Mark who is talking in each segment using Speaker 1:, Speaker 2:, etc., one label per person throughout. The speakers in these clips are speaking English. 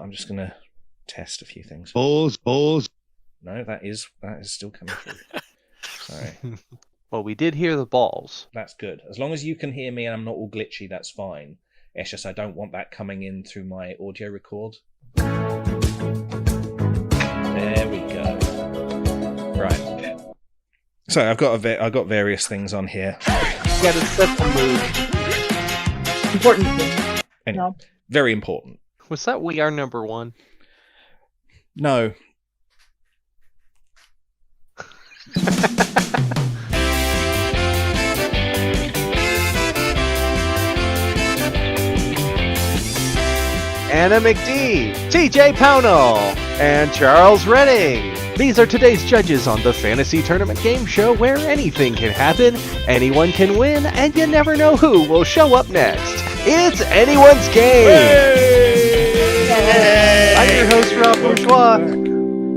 Speaker 1: I'm just going to test a few things.
Speaker 2: Balls.
Speaker 1: No, that is still coming through. Sorry.
Speaker 3: Well, we did hear the balls.
Speaker 1: That's good. As long as you can hear me and I'm not all glitchy, that's fine. It's just I don't want that coming in through my audio record. There we go. Right. So I've got various things on here.
Speaker 3: You gotta set the mood.
Speaker 4: Important thing.
Speaker 1: Anyway,
Speaker 4: No.
Speaker 1: very important.
Speaker 3: Was that We Are Number One?
Speaker 1: No.
Speaker 3: Anna McD, TJ Pownell, and Charles Redding. These are today's judges on the Fantasy Tournament Game Show where anything can happen, anyone can win, and you never know who will show up next. It's anyone's game! I'm your host, Rob Bourgeois.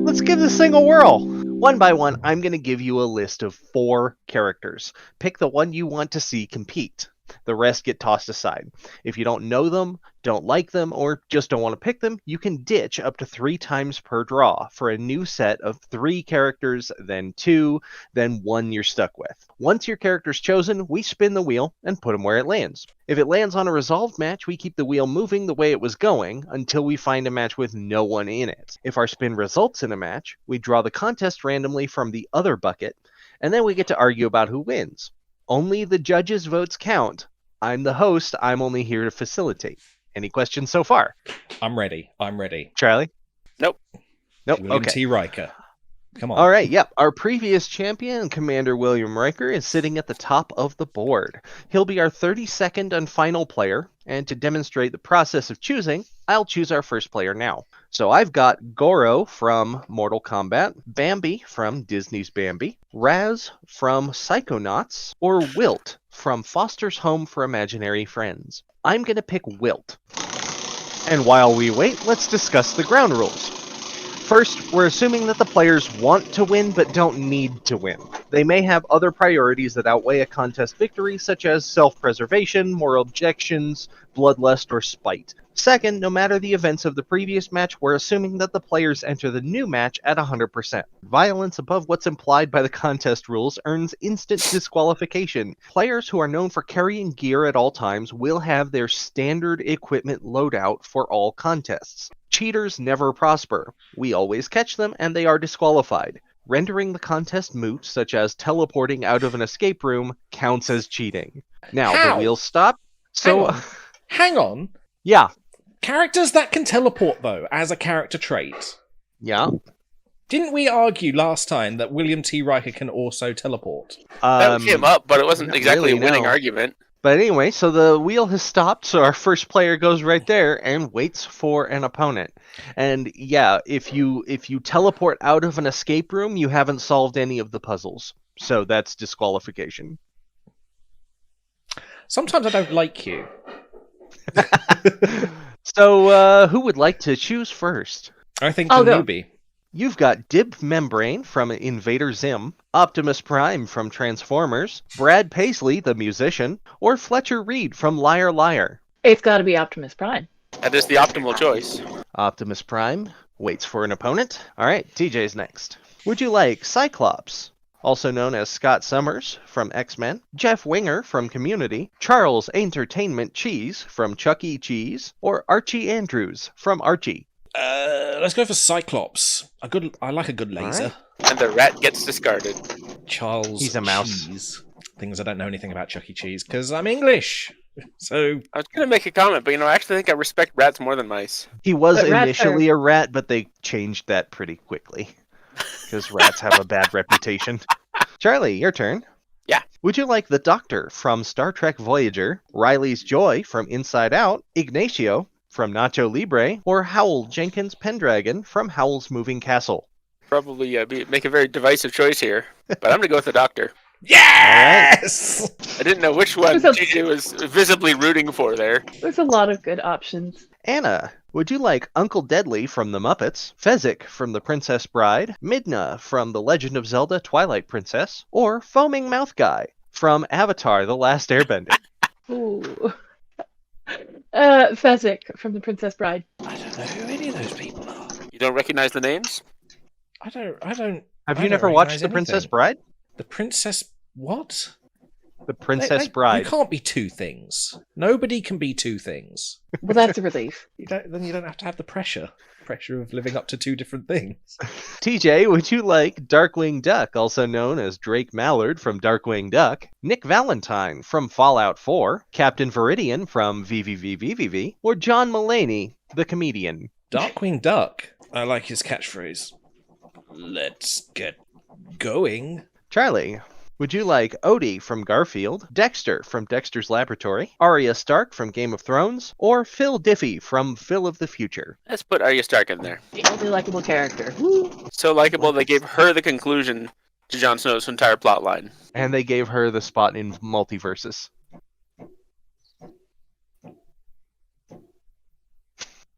Speaker 3: Let's give this thing a whirl. One by one, I'm going to give you a list of 4 characters. Pick the one you want to see compete. The rest get tossed aside. If you don't know them, don't like them, or just don't want to pick them, you can ditch up to 3 times per draw for a new set of 3 characters, then 2, then 1 you're stuck with. Once your character's chosen, we spin the wheel and put them where it lands. If it lands on a resolved match, we keep the wheel moving the way it was going until we find a match with no one in it. If our spin results in a match, we draw the contest randomly from the other bucket, and then we get to argue about who wins. Only the judges' votes count. I'm the host. I'm only here to facilitate. Any questions so far?
Speaker 1: I'm ready.
Speaker 3: Charlie?
Speaker 5: Nope.
Speaker 1: William
Speaker 3: Okay.
Speaker 1: T. Riker. Come on.
Speaker 3: All right, yep. Our previous champion, Commander William Riker, is sitting at the top of the board. He'll be our 32nd and final player, and to demonstrate the process of choosing, I'll choose our first player now. So I've got Goro from Mortal Kombat, Bambi from Disney's Bambi, Raz from Psychonauts, or Wilt from Foster's Home for Imaginary Friends. I'm going to pick Wilt. And while we wait, let's discuss the ground rules. First, we're assuming that the players want to win but don't need to win. They may have other priorities that outweigh a contest victory, such as self-preservation, moral objections, bloodlust, or spite. Second, no matter the events of the previous match, we're assuming that the players enter the new match at 100%. Violence above what's implied by the contest rules earns instant disqualification. Players who are known for carrying gear at all times will have their standard equipment loadout for all contests. Cheaters never prosper. We always catch them, and they are disqualified. Rendering the contest moot, such as teleporting out of an escape room, counts as cheating. Now,
Speaker 1: How?
Speaker 3: the wheels stop. So,
Speaker 1: Hang on.
Speaker 3: yeah.
Speaker 1: Characters that can teleport, though, as a character trait.
Speaker 3: Yeah.
Speaker 1: Didn't we argue last time that William T. Riker can also teleport?
Speaker 5: That came up, but it wasn't
Speaker 3: not
Speaker 5: exactly
Speaker 3: really,
Speaker 5: a winning
Speaker 3: no.
Speaker 5: argument.
Speaker 3: But anyway, so the wheel has stopped, so our first player goes right there and waits for an opponent. And yeah, if you teleport out of an escape room, you haven't solved any of the puzzles. So that's disqualification.
Speaker 1: Sometimes I don't like you.
Speaker 3: So who would like to choose first?
Speaker 1: I think
Speaker 4: I'll
Speaker 1: the
Speaker 4: go.
Speaker 1: newbie.
Speaker 3: You've got Dib Membrane from Invader Zim, Optimus Prime from Transformers, Brad Paisley, the musician, or Fletcher Reed from Liar Liar.
Speaker 4: It's got to be Optimus Prime.
Speaker 5: That is the optimal choice.
Speaker 3: Optimus Prime waits for an opponent. All right, TJ's next. Would you like Cyclops, also known as Scott Summers from X-Men, Jeff Winger from Community, Charles Entertainment Cheese from Chuck E. Cheese, or Archie Andrews from Archie?
Speaker 1: Let's go for Cyclops. I like a good laser.
Speaker 3: Alright.
Speaker 5: And the rat gets discarded.
Speaker 1: Charles
Speaker 3: He's a mouse.
Speaker 1: Cheese. Things I don't know anything about Chuck E. Cheese because I'm English. So
Speaker 5: I was going to make a comment, but I actually think I respect rats more than mice.
Speaker 3: He was
Speaker 4: But rats
Speaker 3: initially a rat, but they changed that pretty quickly. Because rats have a bad reputation. Charlie, your turn.
Speaker 5: Yeah.
Speaker 3: Would you like the Doctor from Star Trek Voyager, Riley's Joy from Inside Out, Ignacio from Nacho Libre, or Howl Jenkins Pendragon from Howl's Moving Castle?
Speaker 5: Probably make a very divisive choice here, but I'm going to go with the Doctor.
Speaker 1: yes.
Speaker 5: I didn't know which one
Speaker 4: There's a-
Speaker 5: TJ was visibly rooting for there.
Speaker 4: There's a lot of good options.
Speaker 3: Anna, would you like Uncle Deadly from The Muppets, Fezzik from The Princess Bride, Midna from The Legend of Zelda Twilight Princess, or Foaming Mouth Guy from Avatar The Last Airbender?
Speaker 4: Ooh. Fezzik from The Princess Bride.
Speaker 1: I don't know who any of those people are.
Speaker 5: You don't recognize the names?
Speaker 1: I don't.
Speaker 3: Have
Speaker 1: I
Speaker 3: you
Speaker 1: don't
Speaker 3: never watched
Speaker 1: recognise
Speaker 3: The Princess
Speaker 1: anything.
Speaker 3: Bride?
Speaker 1: The Princess what?
Speaker 3: The Princess Bride.
Speaker 1: You can't be two things. Nobody can be two things.
Speaker 4: Well, that's a relief.
Speaker 1: Then you don't have to have the pressure of living up to two different things.
Speaker 3: TJ, would you like Darkwing Duck, also known as Drake Mallard from Darkwing Duck, Nick Valentine from Fallout 4, Captain Viridian from VVVVVV, or John Mulaney, the comedian?
Speaker 1: Darkwing Duck. I like his catchphrase. Let's get going.
Speaker 3: Charlie, would you like Odie from Garfield, Dexter from Dexter's Laboratory, Arya Stark from Game of Thrones, or Phil Diffie from Phil of the Future?
Speaker 5: Let's put Arya Stark in there.
Speaker 4: The only likable character.
Speaker 5: So likable, they gave her the conclusion to Jon Snow's entire plot line.
Speaker 3: And they gave her the spot in Multiverses.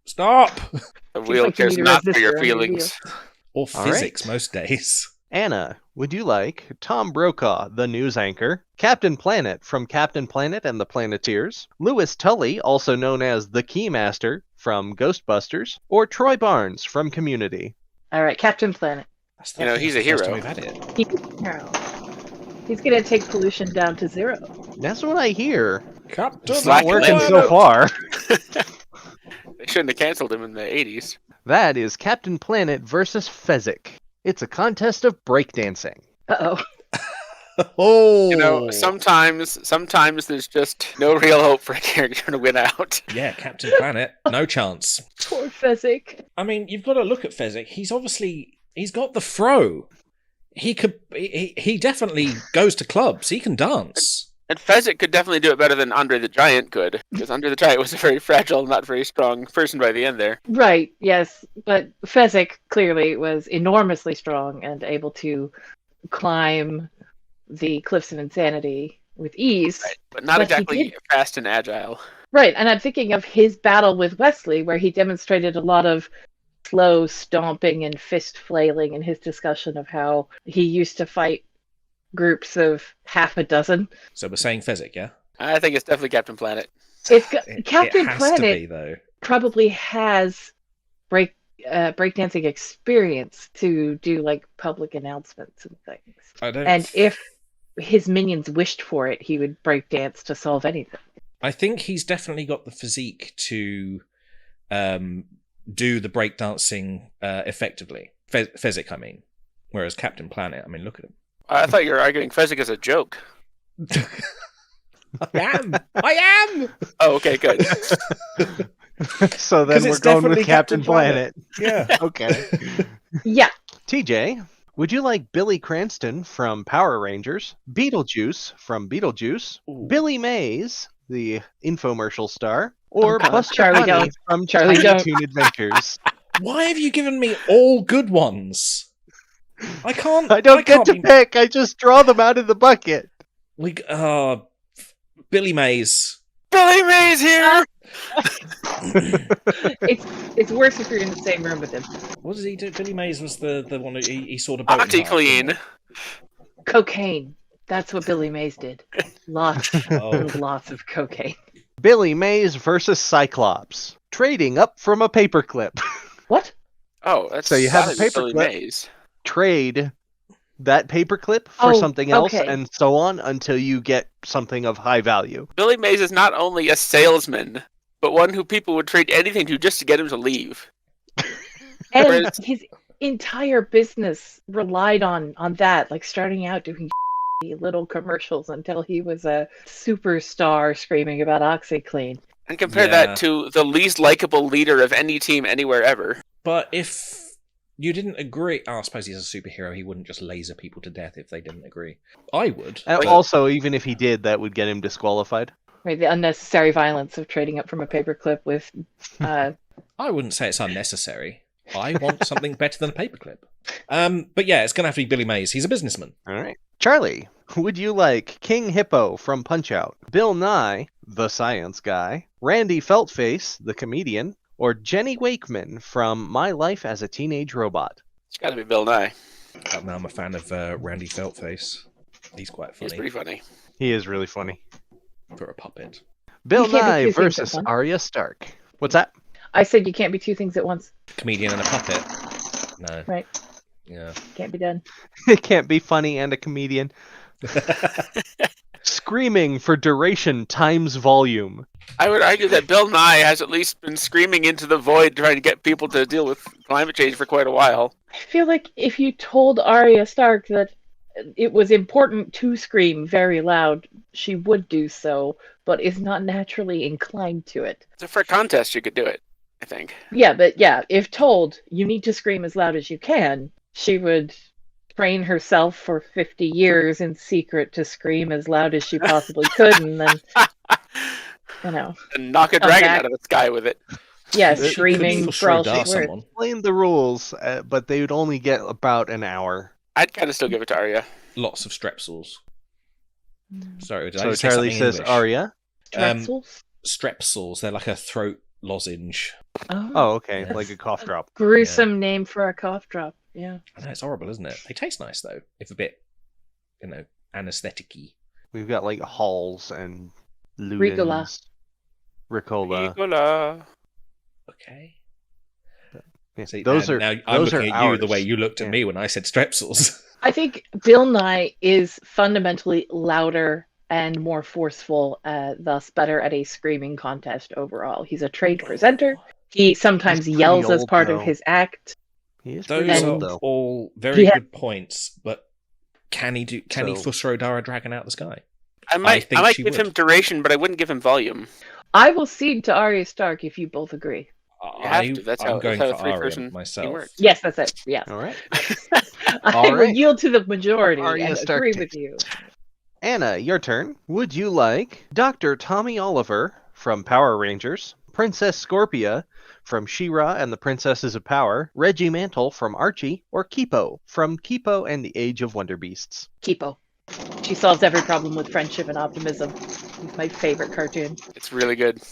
Speaker 1: Stop!
Speaker 5: The
Speaker 4: Seems
Speaker 5: wheel
Speaker 4: like you
Speaker 5: cares
Speaker 4: need a
Speaker 5: not for
Speaker 4: resistor
Speaker 5: your
Speaker 4: on your
Speaker 5: feelings.
Speaker 1: Or
Speaker 3: All
Speaker 1: physics
Speaker 3: right.
Speaker 1: most days.
Speaker 3: Anna, would you like Tom Brokaw, the news anchor, Captain Planet from Captain Planet and the Planeteers, Louis Tully, also known as the Keymaster from Ghostbusters, or Troy Barnes from Community?
Speaker 4: All right, Captain Planet.
Speaker 1: That's
Speaker 5: You know, he's a
Speaker 1: first
Speaker 5: hero.
Speaker 1: time we've had it.
Speaker 4: He's going to take pollution down to 0.
Speaker 3: That's what I hear.
Speaker 1: Captain
Speaker 3: It's not
Speaker 5: Slack
Speaker 3: working
Speaker 5: Planet.
Speaker 3: so far.
Speaker 5: They shouldn't have canceled him in the 80s.
Speaker 3: That is Captain Planet versus Fezzik. It's a contest of breakdancing.
Speaker 4: Uh-oh.
Speaker 1: Oh,
Speaker 5: You know, sometimes there's just no real hope for a character to win out.
Speaker 1: yeah, Captain Planet, no chance.
Speaker 4: Poor Fezzik.
Speaker 1: I mean, you've got to look at Fezzik. He's got the fro. He definitely goes to clubs. He can dance.
Speaker 5: And Fezzik could definitely do it better than Andre the Giant could, because Andre the Giant was a very fragile, not very strong person by the end there.
Speaker 4: Right, yes. But Fezzik clearly was enormously strong and able to climb the cliffs of insanity with ease.
Speaker 5: Right. But not
Speaker 4: But he
Speaker 5: exactly
Speaker 4: did-
Speaker 5: fast and agile.
Speaker 4: Right, and I'm thinking of his battle with Wesley, where he demonstrated a lot of slow stomping and fist flailing in his discussion of how he used to fight groups of half a dozen.
Speaker 1: So we're saying Fezzik, yeah?
Speaker 5: I think it's definitely Captain Planet.
Speaker 4: Captain
Speaker 1: it has
Speaker 4: Planet
Speaker 1: to be, though.
Speaker 4: probably has breakdancing experience to do like public announcements and things. And if his minions wished for it, he would breakdance to solve anything.
Speaker 1: I think he's definitely got the physique to do the breakdancing effectively. Fezzik, I mean. Whereas Captain Planet, I mean, look at him.
Speaker 5: I thought you were arguing Fezzik as a joke.
Speaker 1: I am!
Speaker 5: Oh, okay, good.
Speaker 3: So then
Speaker 1: 'Cause
Speaker 3: we're
Speaker 1: it's
Speaker 3: going
Speaker 1: definitely
Speaker 3: with Captain
Speaker 1: Captain Planet.
Speaker 3: Planet.
Speaker 1: Yeah.
Speaker 3: Okay.
Speaker 4: Yeah.
Speaker 3: TJ, would you like Billy Cranston from Power Rangers, Beetlejuice from Beetlejuice,
Speaker 1: Ooh.
Speaker 3: Billy Mays, the infomercial star, or
Speaker 4: Oh, God,
Speaker 3: Buster
Speaker 4: Charlie,
Speaker 3: Bunny
Speaker 4: don't.
Speaker 3: from
Speaker 4: Charlie,
Speaker 3: Tiny
Speaker 4: don't.
Speaker 3: Toon Adventures?
Speaker 1: Why have you given me all good ones? I can't.
Speaker 3: I don't get
Speaker 1: can't
Speaker 3: to
Speaker 1: be-
Speaker 3: pick. I just draw them out of the bucket.
Speaker 1: Billy Mays.
Speaker 5: Billy Mays here!
Speaker 4: It's worse if you're in the same room with him.
Speaker 1: What does he do? Billy Mays was the one who he sort of boat in half,
Speaker 5: OxyClean.
Speaker 1: didn't
Speaker 4: Cocaine. That's what Billy Mays did. Lots
Speaker 1: Oh.
Speaker 4: and lots of cocaine.
Speaker 3: Billy Mays versus Cyclops, trading up from a paperclip.
Speaker 4: What?
Speaker 5: Oh, that's
Speaker 3: So you have a
Speaker 5: gotta be Billy
Speaker 3: paperclip.
Speaker 5: Mays.
Speaker 3: Trade that paperclip for
Speaker 4: Oh,
Speaker 3: something else,
Speaker 4: okay.
Speaker 3: and so on until you get something of high value.
Speaker 5: Billy Mays is not only a salesman, but one who people would trade anything to just to get him to leave.
Speaker 4: And
Speaker 5: Whereas-
Speaker 4: his entire business relied on that, like starting out doing little commercials until he was a superstar screaming about OxyClean.
Speaker 5: And compare
Speaker 1: Yeah.
Speaker 5: that to the least likable leader of any team anywhere ever.
Speaker 1: But if you didn't agree, I suppose he's a superhero. He wouldn't just laser people to death if they didn't agree. I would.
Speaker 3: And
Speaker 1: but-
Speaker 3: also, even if he did, that would get him disqualified.
Speaker 4: Right, the unnecessary violence of trading up from a paperclip with
Speaker 1: I wouldn't say it's unnecessary. I want something better than a paperclip. But yeah, it's going to have to be Billy Mays. He's a businessman.
Speaker 3: All right. Charlie, would you like King Hippo from Punch-Out, Bill Nye, the science guy, Randy Feltface, the comedian, or Jenny Wakeman from My Life as a Teenage Robot?
Speaker 5: It's gotta be Bill Nye.
Speaker 1: Now I'm a fan of Randy Feltface. He's quite
Speaker 5: He's
Speaker 1: funny
Speaker 5: pretty funny.
Speaker 3: He is really funny.
Speaker 1: for a puppet.
Speaker 3: Bill
Speaker 4: You can't
Speaker 3: Nye
Speaker 4: accuse him of
Speaker 3: versus
Speaker 4: fun.
Speaker 3: Arya Stark. What's that?
Speaker 4: I said you can't be two things at once.
Speaker 1: Comedian and a puppet. No.
Speaker 4: Right.
Speaker 1: Yeah.
Speaker 4: Can't be done.
Speaker 3: It can't be funny and a comedian. Screaming for duration times volume.
Speaker 5: I would argue that Bill Nye has at least been screaming into the void trying to get people to deal with climate change for quite a while.
Speaker 4: I feel like if you told Arya Stark that it was important to scream very loud, she would do so, but is not naturally inclined to it.
Speaker 5: So for a contest, you could do it, I think.
Speaker 4: Yeah, but yeah, if told you need to scream as loud as you can, she would train herself for 50 years in secret to scream as loud as she possibly could, and then,
Speaker 5: and knock a dragon out of the sky with it.
Speaker 4: Yeah, screaming for all she's worth.
Speaker 3: Explain the rules, but they would only get about an hour.
Speaker 5: I'd kind of still give it to Arya.
Speaker 1: Lots of strepsils. Sorry, did I
Speaker 3: So
Speaker 1: just say
Speaker 3: Charlie
Speaker 1: something
Speaker 3: says
Speaker 1: English?
Speaker 3: Arya.
Speaker 4: Strepsils?
Speaker 1: Strepsils. They're like a throat lozenge.
Speaker 3: Oh, okay, like a cough drop.
Speaker 4: Gruesome name for a cough drop. Yeah.
Speaker 1: I know, it's horrible, isn't it? They taste nice though, if a bit, anesthetic-y.
Speaker 3: We've got like Halls and Ludens. Ricola.
Speaker 1: Okay.
Speaker 3: Yeah,
Speaker 1: See,
Speaker 3: those
Speaker 1: and
Speaker 3: are
Speaker 1: now I'm
Speaker 3: those are
Speaker 1: looking at you
Speaker 3: ours.
Speaker 1: the way you looked at me when I said strepsils.
Speaker 4: I think Bill Nye is fundamentally louder and more forceful, thus better at a screaming contest overall. He's a trained presenter. He sometimes
Speaker 3: He's
Speaker 4: yells
Speaker 3: pretty
Speaker 4: as
Speaker 3: old,
Speaker 4: part
Speaker 3: though.
Speaker 4: of his act.
Speaker 3: He is pretty
Speaker 1: Those
Speaker 3: old,
Speaker 1: are
Speaker 3: though.
Speaker 1: all very
Speaker 4: Yeah.
Speaker 1: good points, but can he throw Dara Dragon out of the sky?
Speaker 5: I might
Speaker 1: she
Speaker 5: give
Speaker 1: would.
Speaker 5: him duration, but I wouldn't give him volume.
Speaker 4: I will cede to Arya Stark if you both agree.
Speaker 5: You have to. That's
Speaker 1: I'm
Speaker 5: how-
Speaker 1: going
Speaker 5: that's how
Speaker 1: for
Speaker 5: a
Speaker 1: Arya
Speaker 5: three-person team
Speaker 1: myself.
Speaker 5: works.
Speaker 4: Yes, that's it. Yes.
Speaker 3: All right.
Speaker 4: I
Speaker 3: All
Speaker 4: will
Speaker 3: right.
Speaker 4: yield to the majority
Speaker 3: Arya
Speaker 4: and
Speaker 3: Stark
Speaker 4: agree
Speaker 3: takes
Speaker 4: with you.
Speaker 3: Anna, your turn. Would you like Dr. Tommy Oliver from Power Rangers, Princess Scorpia from She-Ra and the Princesses of Power, Reggie Mantle from Archie, or Kipo from Kipo and the Age of Wonder Beasts?
Speaker 4: Kipo. She solves every problem with friendship and optimism. It's my favorite cartoon.
Speaker 5: It's really good.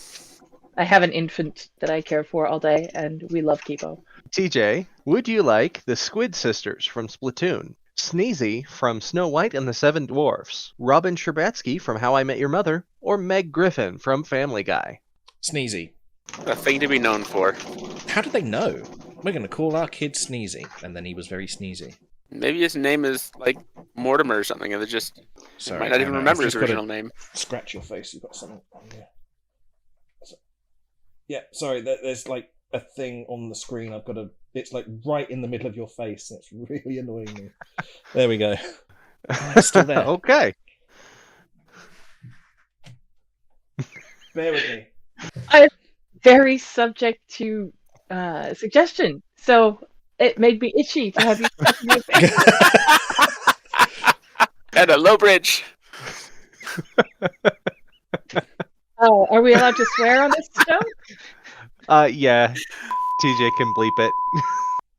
Speaker 4: I have an infant that I care for all day, and we love Kipo.
Speaker 3: TJ, would you like the Squid Sisters from Splatoon, Sneezy from Snow White and the Seven Dwarfs, Robin Scherbatsky from How I Met Your Mother, or Meg Griffin from Family Guy?
Speaker 1: Sneezy.
Speaker 5: A thing to be known for.
Speaker 1: How do they know? We're going to call our kid Sneezy, and then he was very sneezy.
Speaker 5: Maybe his name is like Mortimer or something, and they just
Speaker 1: Sorry,
Speaker 5: might not even
Speaker 1: Anna,
Speaker 5: remember
Speaker 1: I've
Speaker 5: his
Speaker 1: just gotta
Speaker 5: original name.
Speaker 1: Scratch your face. You've got something on here. Yeah, sorry. There's like a thing on the screen. I've got a. It's like right in the middle of your face, and it's really annoying me. There we go. Oh, it's still there.
Speaker 3: Okay.
Speaker 1: Bear with me.
Speaker 4: Very subject to suggestion, so it made me itchy to have you touch your face.
Speaker 5: And a low bridge.
Speaker 4: Oh, are we allowed to swear on this show?
Speaker 3: Yeah. TJ can bleep it.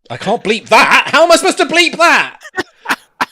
Speaker 1: I can't bleep that. How am I supposed to bleep that?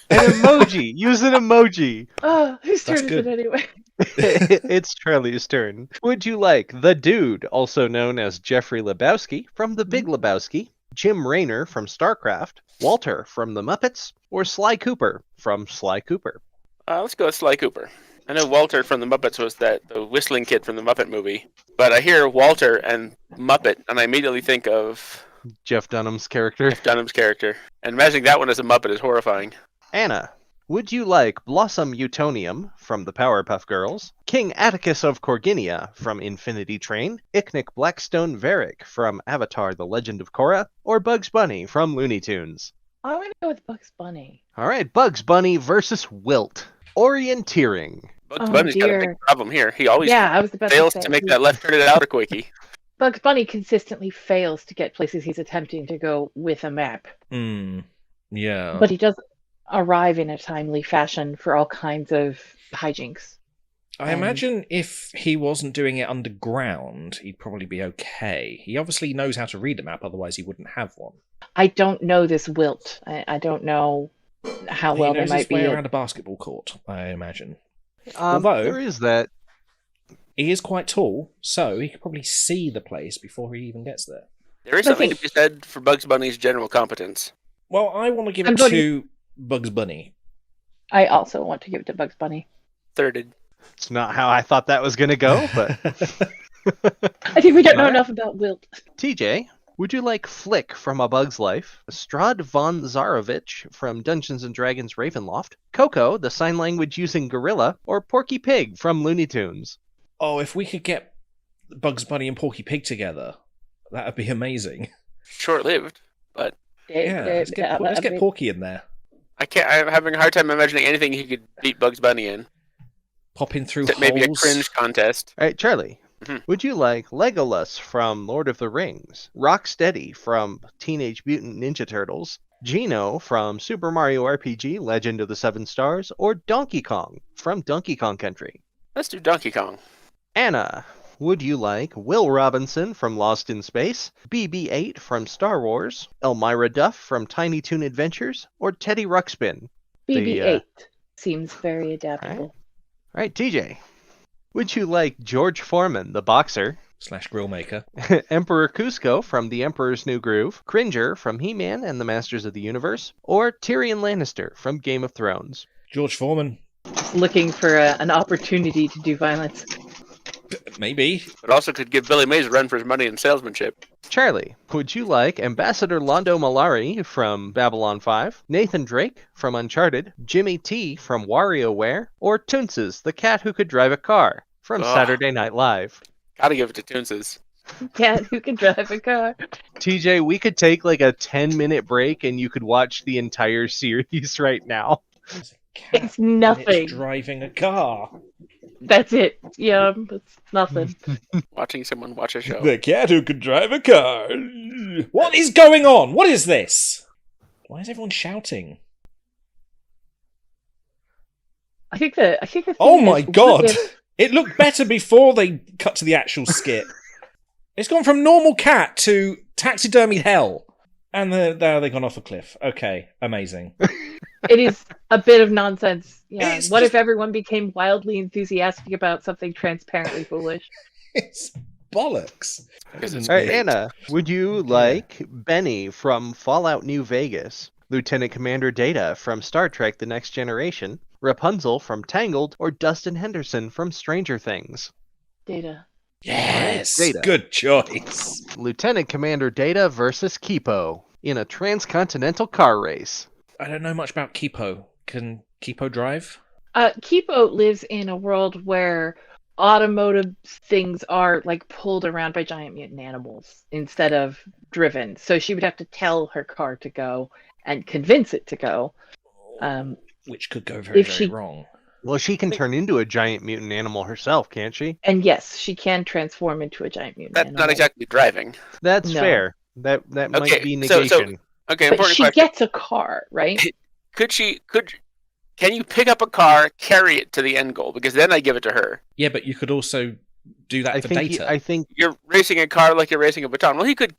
Speaker 3: An emoji. Use an emoji.
Speaker 4: Oh, whose
Speaker 1: That's
Speaker 4: turn is
Speaker 1: good.
Speaker 4: it anyway?
Speaker 3: It's Charlie's turn. Would you like the Dude, also known as Jeffrey Lebowski from The Big Lebowski, Jim Raynor from StarCraft, Walter from The Muppets, or Sly Cooper from Sly Cooper?
Speaker 5: Let's go with Sly Cooper. I know Walter from the Muppets was the whistling kid from the Muppet movie, but I hear Walter and Muppet, and I immediately think of
Speaker 3: Jeff Dunham's character.
Speaker 5: Jeff Dunham's character. And imagining that one as a Muppet is horrifying.
Speaker 3: Anna, would you like Blossom Utonium from the Powerpuff Girls, King Atticus of Corginia from Infinity Train, Icknick Blackstone Varric from Avatar The Legend of Korra, or Bugs Bunny from Looney Tunes?
Speaker 4: I'm going to go with Bugs Bunny.
Speaker 3: All right, Bugs Bunny versus Wilt. Orienteering.
Speaker 5: Bugs
Speaker 4: Oh,
Speaker 5: Bunny's got a
Speaker 4: dear.
Speaker 5: big problem here. He always
Speaker 4: Yeah, I was about
Speaker 5: fails
Speaker 4: to say.
Speaker 5: to make that left turn at outer quickie.
Speaker 4: Bugs Bunny consistently fails to get places he's attempting to go with a map.
Speaker 1: Yeah.
Speaker 4: But he does arrive in a timely fashion for all kinds of hijinks.
Speaker 1: I imagine if he wasn't doing it underground, he'd probably be okay. He obviously knows how to read a map, otherwise he wouldn't have one.
Speaker 4: I don't know this Wilt. I don't know how well
Speaker 1: he
Speaker 4: they
Speaker 1: knows
Speaker 4: might
Speaker 1: his
Speaker 4: be.
Speaker 1: way around a basketball court, I imagine.
Speaker 3: Although there is that.
Speaker 1: He is quite tall, so he could probably see the place before he even gets there.
Speaker 5: There is something to be said for Bugs Bunny's general competence.
Speaker 1: Well, I want to give
Speaker 4: I'm
Speaker 1: it
Speaker 4: voting-
Speaker 1: to Bugs Bunny.
Speaker 4: I also want to give it to Bugs Bunny.
Speaker 5: Thirded.
Speaker 3: It's not how I thought that was going to go, but
Speaker 4: I think we don't know enough about Wilt.
Speaker 3: TJ, would you like Flick from A Bug's Life, Strahd von Zarovich from Dungeons & Dragons Ravenloft, Coco, the sign language using gorilla, or Porky Pig from Looney Tunes?
Speaker 1: Oh, if we could get Bugs Bunny and Porky Pig together, that would be amazing.
Speaker 5: Short-lived, but
Speaker 1: let's get Porky in there.
Speaker 5: I'm having a hard time imagining anything he could beat Bugs Bunny in.
Speaker 1: Popping through holes.
Speaker 5: Maybe a cringe contest.
Speaker 3: All right, Charlie. Would you like Legolas from Lord of the Rings, Rocksteady from Teenage Mutant Ninja Turtles, Gino from Super Mario RPG Legend of the Seven Stars, or Donkey Kong from Donkey Kong Country?
Speaker 5: Let's do Donkey Kong.
Speaker 3: Anna, would you like Will Robinson from Lost in Space, BB-8 from Star Wars, Elmira Duff from Tiny Toon Adventures, or Teddy Ruxpin?
Speaker 4: BB-8 seems very adaptable.
Speaker 3: All right, TJ. Would you like George Foreman, the boxer,
Speaker 1: / grill maker,
Speaker 3: Emperor Cusco from The Emperor's New Groove, Cringer from He-Man and the Masters of the Universe, or Tyrion Lannister from Game of Thrones?
Speaker 1: George Foreman.
Speaker 4: Looking for an opportunity to do violence.
Speaker 1: Maybe.
Speaker 5: It also could give Billy Mays a run for his money and salesmanship.
Speaker 3: Charlie, would you like Ambassador Londo Mollari from Babylon 5, Nathan Drake from Uncharted, Jimmy T from WarioWare, or Toonces, the cat who could drive a car from Saturday Night Live?
Speaker 5: Gotta give it to Toonces.
Speaker 4: Cat who can drive a car.
Speaker 3: TJ, we could take like a 10-minute break and you could watch the entire series right now.
Speaker 4: It's nothing.
Speaker 1: It's driving a car.
Speaker 4: That's it. Yeah, it's nothing.
Speaker 5: Watching someone watch a show.
Speaker 1: The cat who could drive a car. What is going on? What is this? Why is everyone shouting?
Speaker 4: I think the thing
Speaker 1: Oh my
Speaker 4: is,
Speaker 1: god! It looked better before they cut to the actual skit. It's gone from normal cat to taxidermied hell. And now they've gone off a cliff. Okay, amazing.
Speaker 4: It is a bit of nonsense. Yeah.
Speaker 1: It's
Speaker 4: What
Speaker 1: just-
Speaker 4: if everyone became wildly enthusiastic about something transparently foolish?
Speaker 1: It's bollocks.
Speaker 3: All right, Anna, would you like Benny from Fallout New Vegas, Lieutenant Commander Data from Star Trek The Next Generation, Rapunzel from Tangled, or Dustin Henderson from Stranger Things?
Speaker 4: Data.
Speaker 1: Yes,
Speaker 3: Data.
Speaker 1: Good choice.
Speaker 3: Lieutenant Commander Data versus Kipo in a transcontinental car race.
Speaker 1: I don't know much about Kipo. Can Kipo drive?
Speaker 4: Kipo lives in a world where automotive things are like pulled around by giant mutant animals instead of driven. So she would have to tell her car to go and convince it to go.
Speaker 1: Which could go very,
Speaker 4: If
Speaker 1: very
Speaker 4: she-
Speaker 1: wrong.
Speaker 3: Well, she can turn into a giant mutant animal herself, can't she?
Speaker 4: And yes, she can transform into a giant mutant
Speaker 5: That's
Speaker 4: animal.
Speaker 5: not exactly driving.
Speaker 3: That's
Speaker 4: No.
Speaker 3: fair. That
Speaker 5: Okay,
Speaker 3: might be
Speaker 5: so-
Speaker 3: negation.
Speaker 5: Okay,
Speaker 4: But
Speaker 5: important
Speaker 4: she
Speaker 5: question.
Speaker 4: gets a car, right?
Speaker 5: Can you pick up a car, carry it to the end goal? Because then I give it to her.
Speaker 1: Yeah, but you could also do that
Speaker 3: I
Speaker 1: for
Speaker 3: think
Speaker 1: Data.
Speaker 3: I think
Speaker 5: You're racing a car like you're racing a baton. Well, he could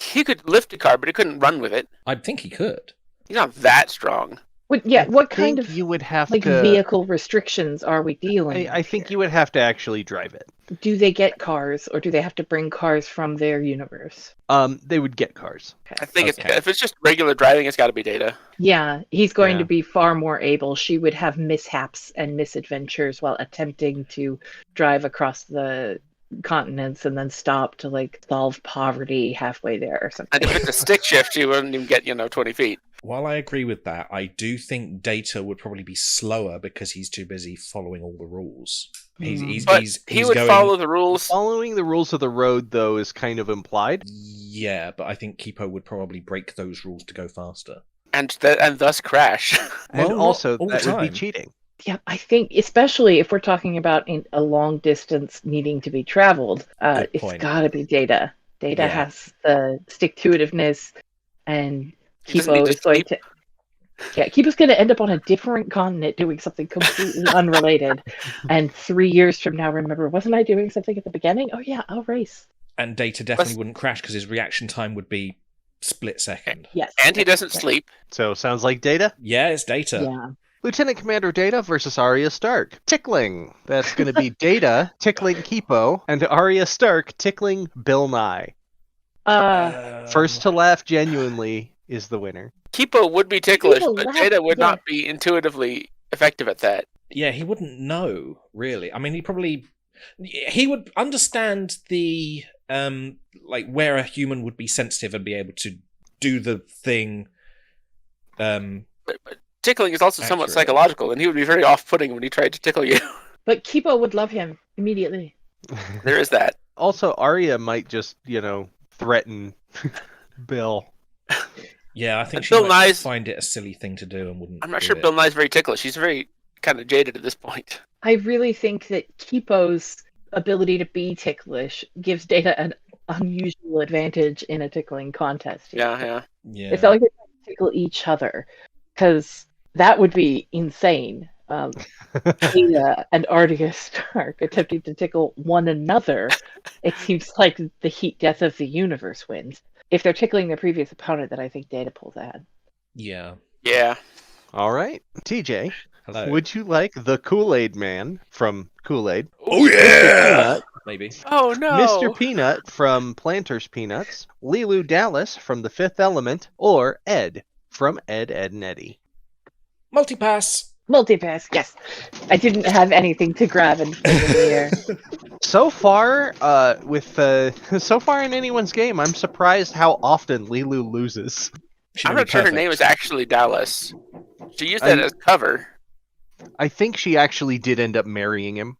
Speaker 5: lift a car, but he couldn't run with it.
Speaker 1: I think he could.
Speaker 5: He's not that strong.
Speaker 4: What kind of
Speaker 3: you would have
Speaker 4: like
Speaker 3: to
Speaker 4: vehicle restrictions are we dealing
Speaker 3: I
Speaker 4: with
Speaker 3: think
Speaker 4: here?
Speaker 3: you would have to actually drive it.
Speaker 4: Do they get cars, or do they have to bring cars from their universe?
Speaker 3: They would get cars.
Speaker 5: I think
Speaker 1: Okay.
Speaker 5: if it's just regular driving, it's got to be Data.
Speaker 4: Yeah, he's going
Speaker 3: Yeah.
Speaker 4: to be far more able. She would have mishaps and misadventures while attempting to drive across the continents and then stop to like solve poverty halfway there or something.
Speaker 5: And if it's a stick shift, she wouldn't even get 20 feet.
Speaker 1: While I agree with that, I do think Data would probably be slower because he's too busy following all the rules.
Speaker 5: But he would
Speaker 1: going...
Speaker 5: follow the rules.
Speaker 3: Following the rules of the road, though, is kind of implied.
Speaker 1: Yeah, but I think Kipo would probably break those rules to go faster.
Speaker 5: And thus crash.
Speaker 3: And
Speaker 1: Well, not
Speaker 3: also,
Speaker 1: all the
Speaker 3: that would be
Speaker 1: time.
Speaker 3: cheating.
Speaker 4: Yeah, I think especially if we're talking about in a long distance needing to be traveled,
Speaker 1: Good
Speaker 4: it's
Speaker 1: point.
Speaker 4: got to be Data. Data
Speaker 1: Yeah.
Speaker 4: has the stick-to-itiveness, and
Speaker 5: He doesn't need
Speaker 4: Kipo
Speaker 5: to
Speaker 4: is going
Speaker 5: sleep.
Speaker 4: to. Yeah, Kipo's going to end up on a different continent doing something completely unrelated. And 3 years from now, remember, wasn't I doing something at the beginning? Oh yeah, I'll race.
Speaker 1: And Data definitely wouldn't crash because his reaction time would be split second.
Speaker 4: Yes.
Speaker 5: And he doesn't sleep.
Speaker 3: So, sounds like Data.
Speaker 1: Yeah, it's Data.
Speaker 4: Yeah.
Speaker 3: Lieutenant Commander Data versus Arya Stark. Tickling. That's going to be Data tickling Kipo and Arya Stark tickling Bill Nye. First to laugh genuinely is the winner.
Speaker 5: Kipo would be ticklish,
Speaker 4: Kipo
Speaker 5: but
Speaker 4: laughed,
Speaker 5: Data would
Speaker 4: yeah.
Speaker 5: not be intuitively effective at that.
Speaker 1: Yeah, he wouldn't know, really. I mean, he probably... He would understand the where a human would be sensitive and be able to do the thing.
Speaker 5: But tickling is also somewhat
Speaker 1: Accurately.
Speaker 5: psychological, and he would be very off-putting when he tried to tickle you.
Speaker 4: But Kipo would love him immediately.
Speaker 5: There is that.
Speaker 3: Also, Arya might just, threaten Bill.
Speaker 1: Yeah, I think she
Speaker 5: Bill
Speaker 1: might
Speaker 5: Nye's-
Speaker 1: find it a silly thing to do and wouldn't.
Speaker 5: I'm not
Speaker 1: do
Speaker 5: sure
Speaker 1: it.
Speaker 5: Bill Nye's very ticklish. He's very kind of jaded at this point.
Speaker 4: I really think that Kipo's ability to be ticklish gives Data an unusual advantage in a tickling contest.
Speaker 5: Yeah.
Speaker 1: Yeah.
Speaker 4: It's not like they're trying to tickle each other, because that would be insane. Data and Arya Stark attempting to tickle one another. It seems like the heat death of the universe wins. If they're tickling their previous opponent, then I think Data pulls ahead.
Speaker 1: Yeah.
Speaker 5: Yeah.
Speaker 3: All right. TJ,
Speaker 1: Hello.
Speaker 3: would you like the Kool-Aid Man from Kool-Aid?
Speaker 1: Oh yeah.
Speaker 3: Peanut,
Speaker 1: Maybe.
Speaker 5: Oh no.
Speaker 3: Mr. Peanut from Planters Peanuts, Lilu Dallas from The Fifth Element, or Ed from Ed, Edd and Eddy?
Speaker 1: Multipass.
Speaker 4: Multipass, yes. I didn't have anything to grab and put in the air.
Speaker 3: So far, so far in anyone's game, I'm surprised how often Lilu loses.
Speaker 1: She'd
Speaker 5: I'm
Speaker 1: be
Speaker 5: not sure her
Speaker 1: perfect.
Speaker 5: name is actually Dallas. She used that as cover.
Speaker 3: I think she actually did end up marrying him.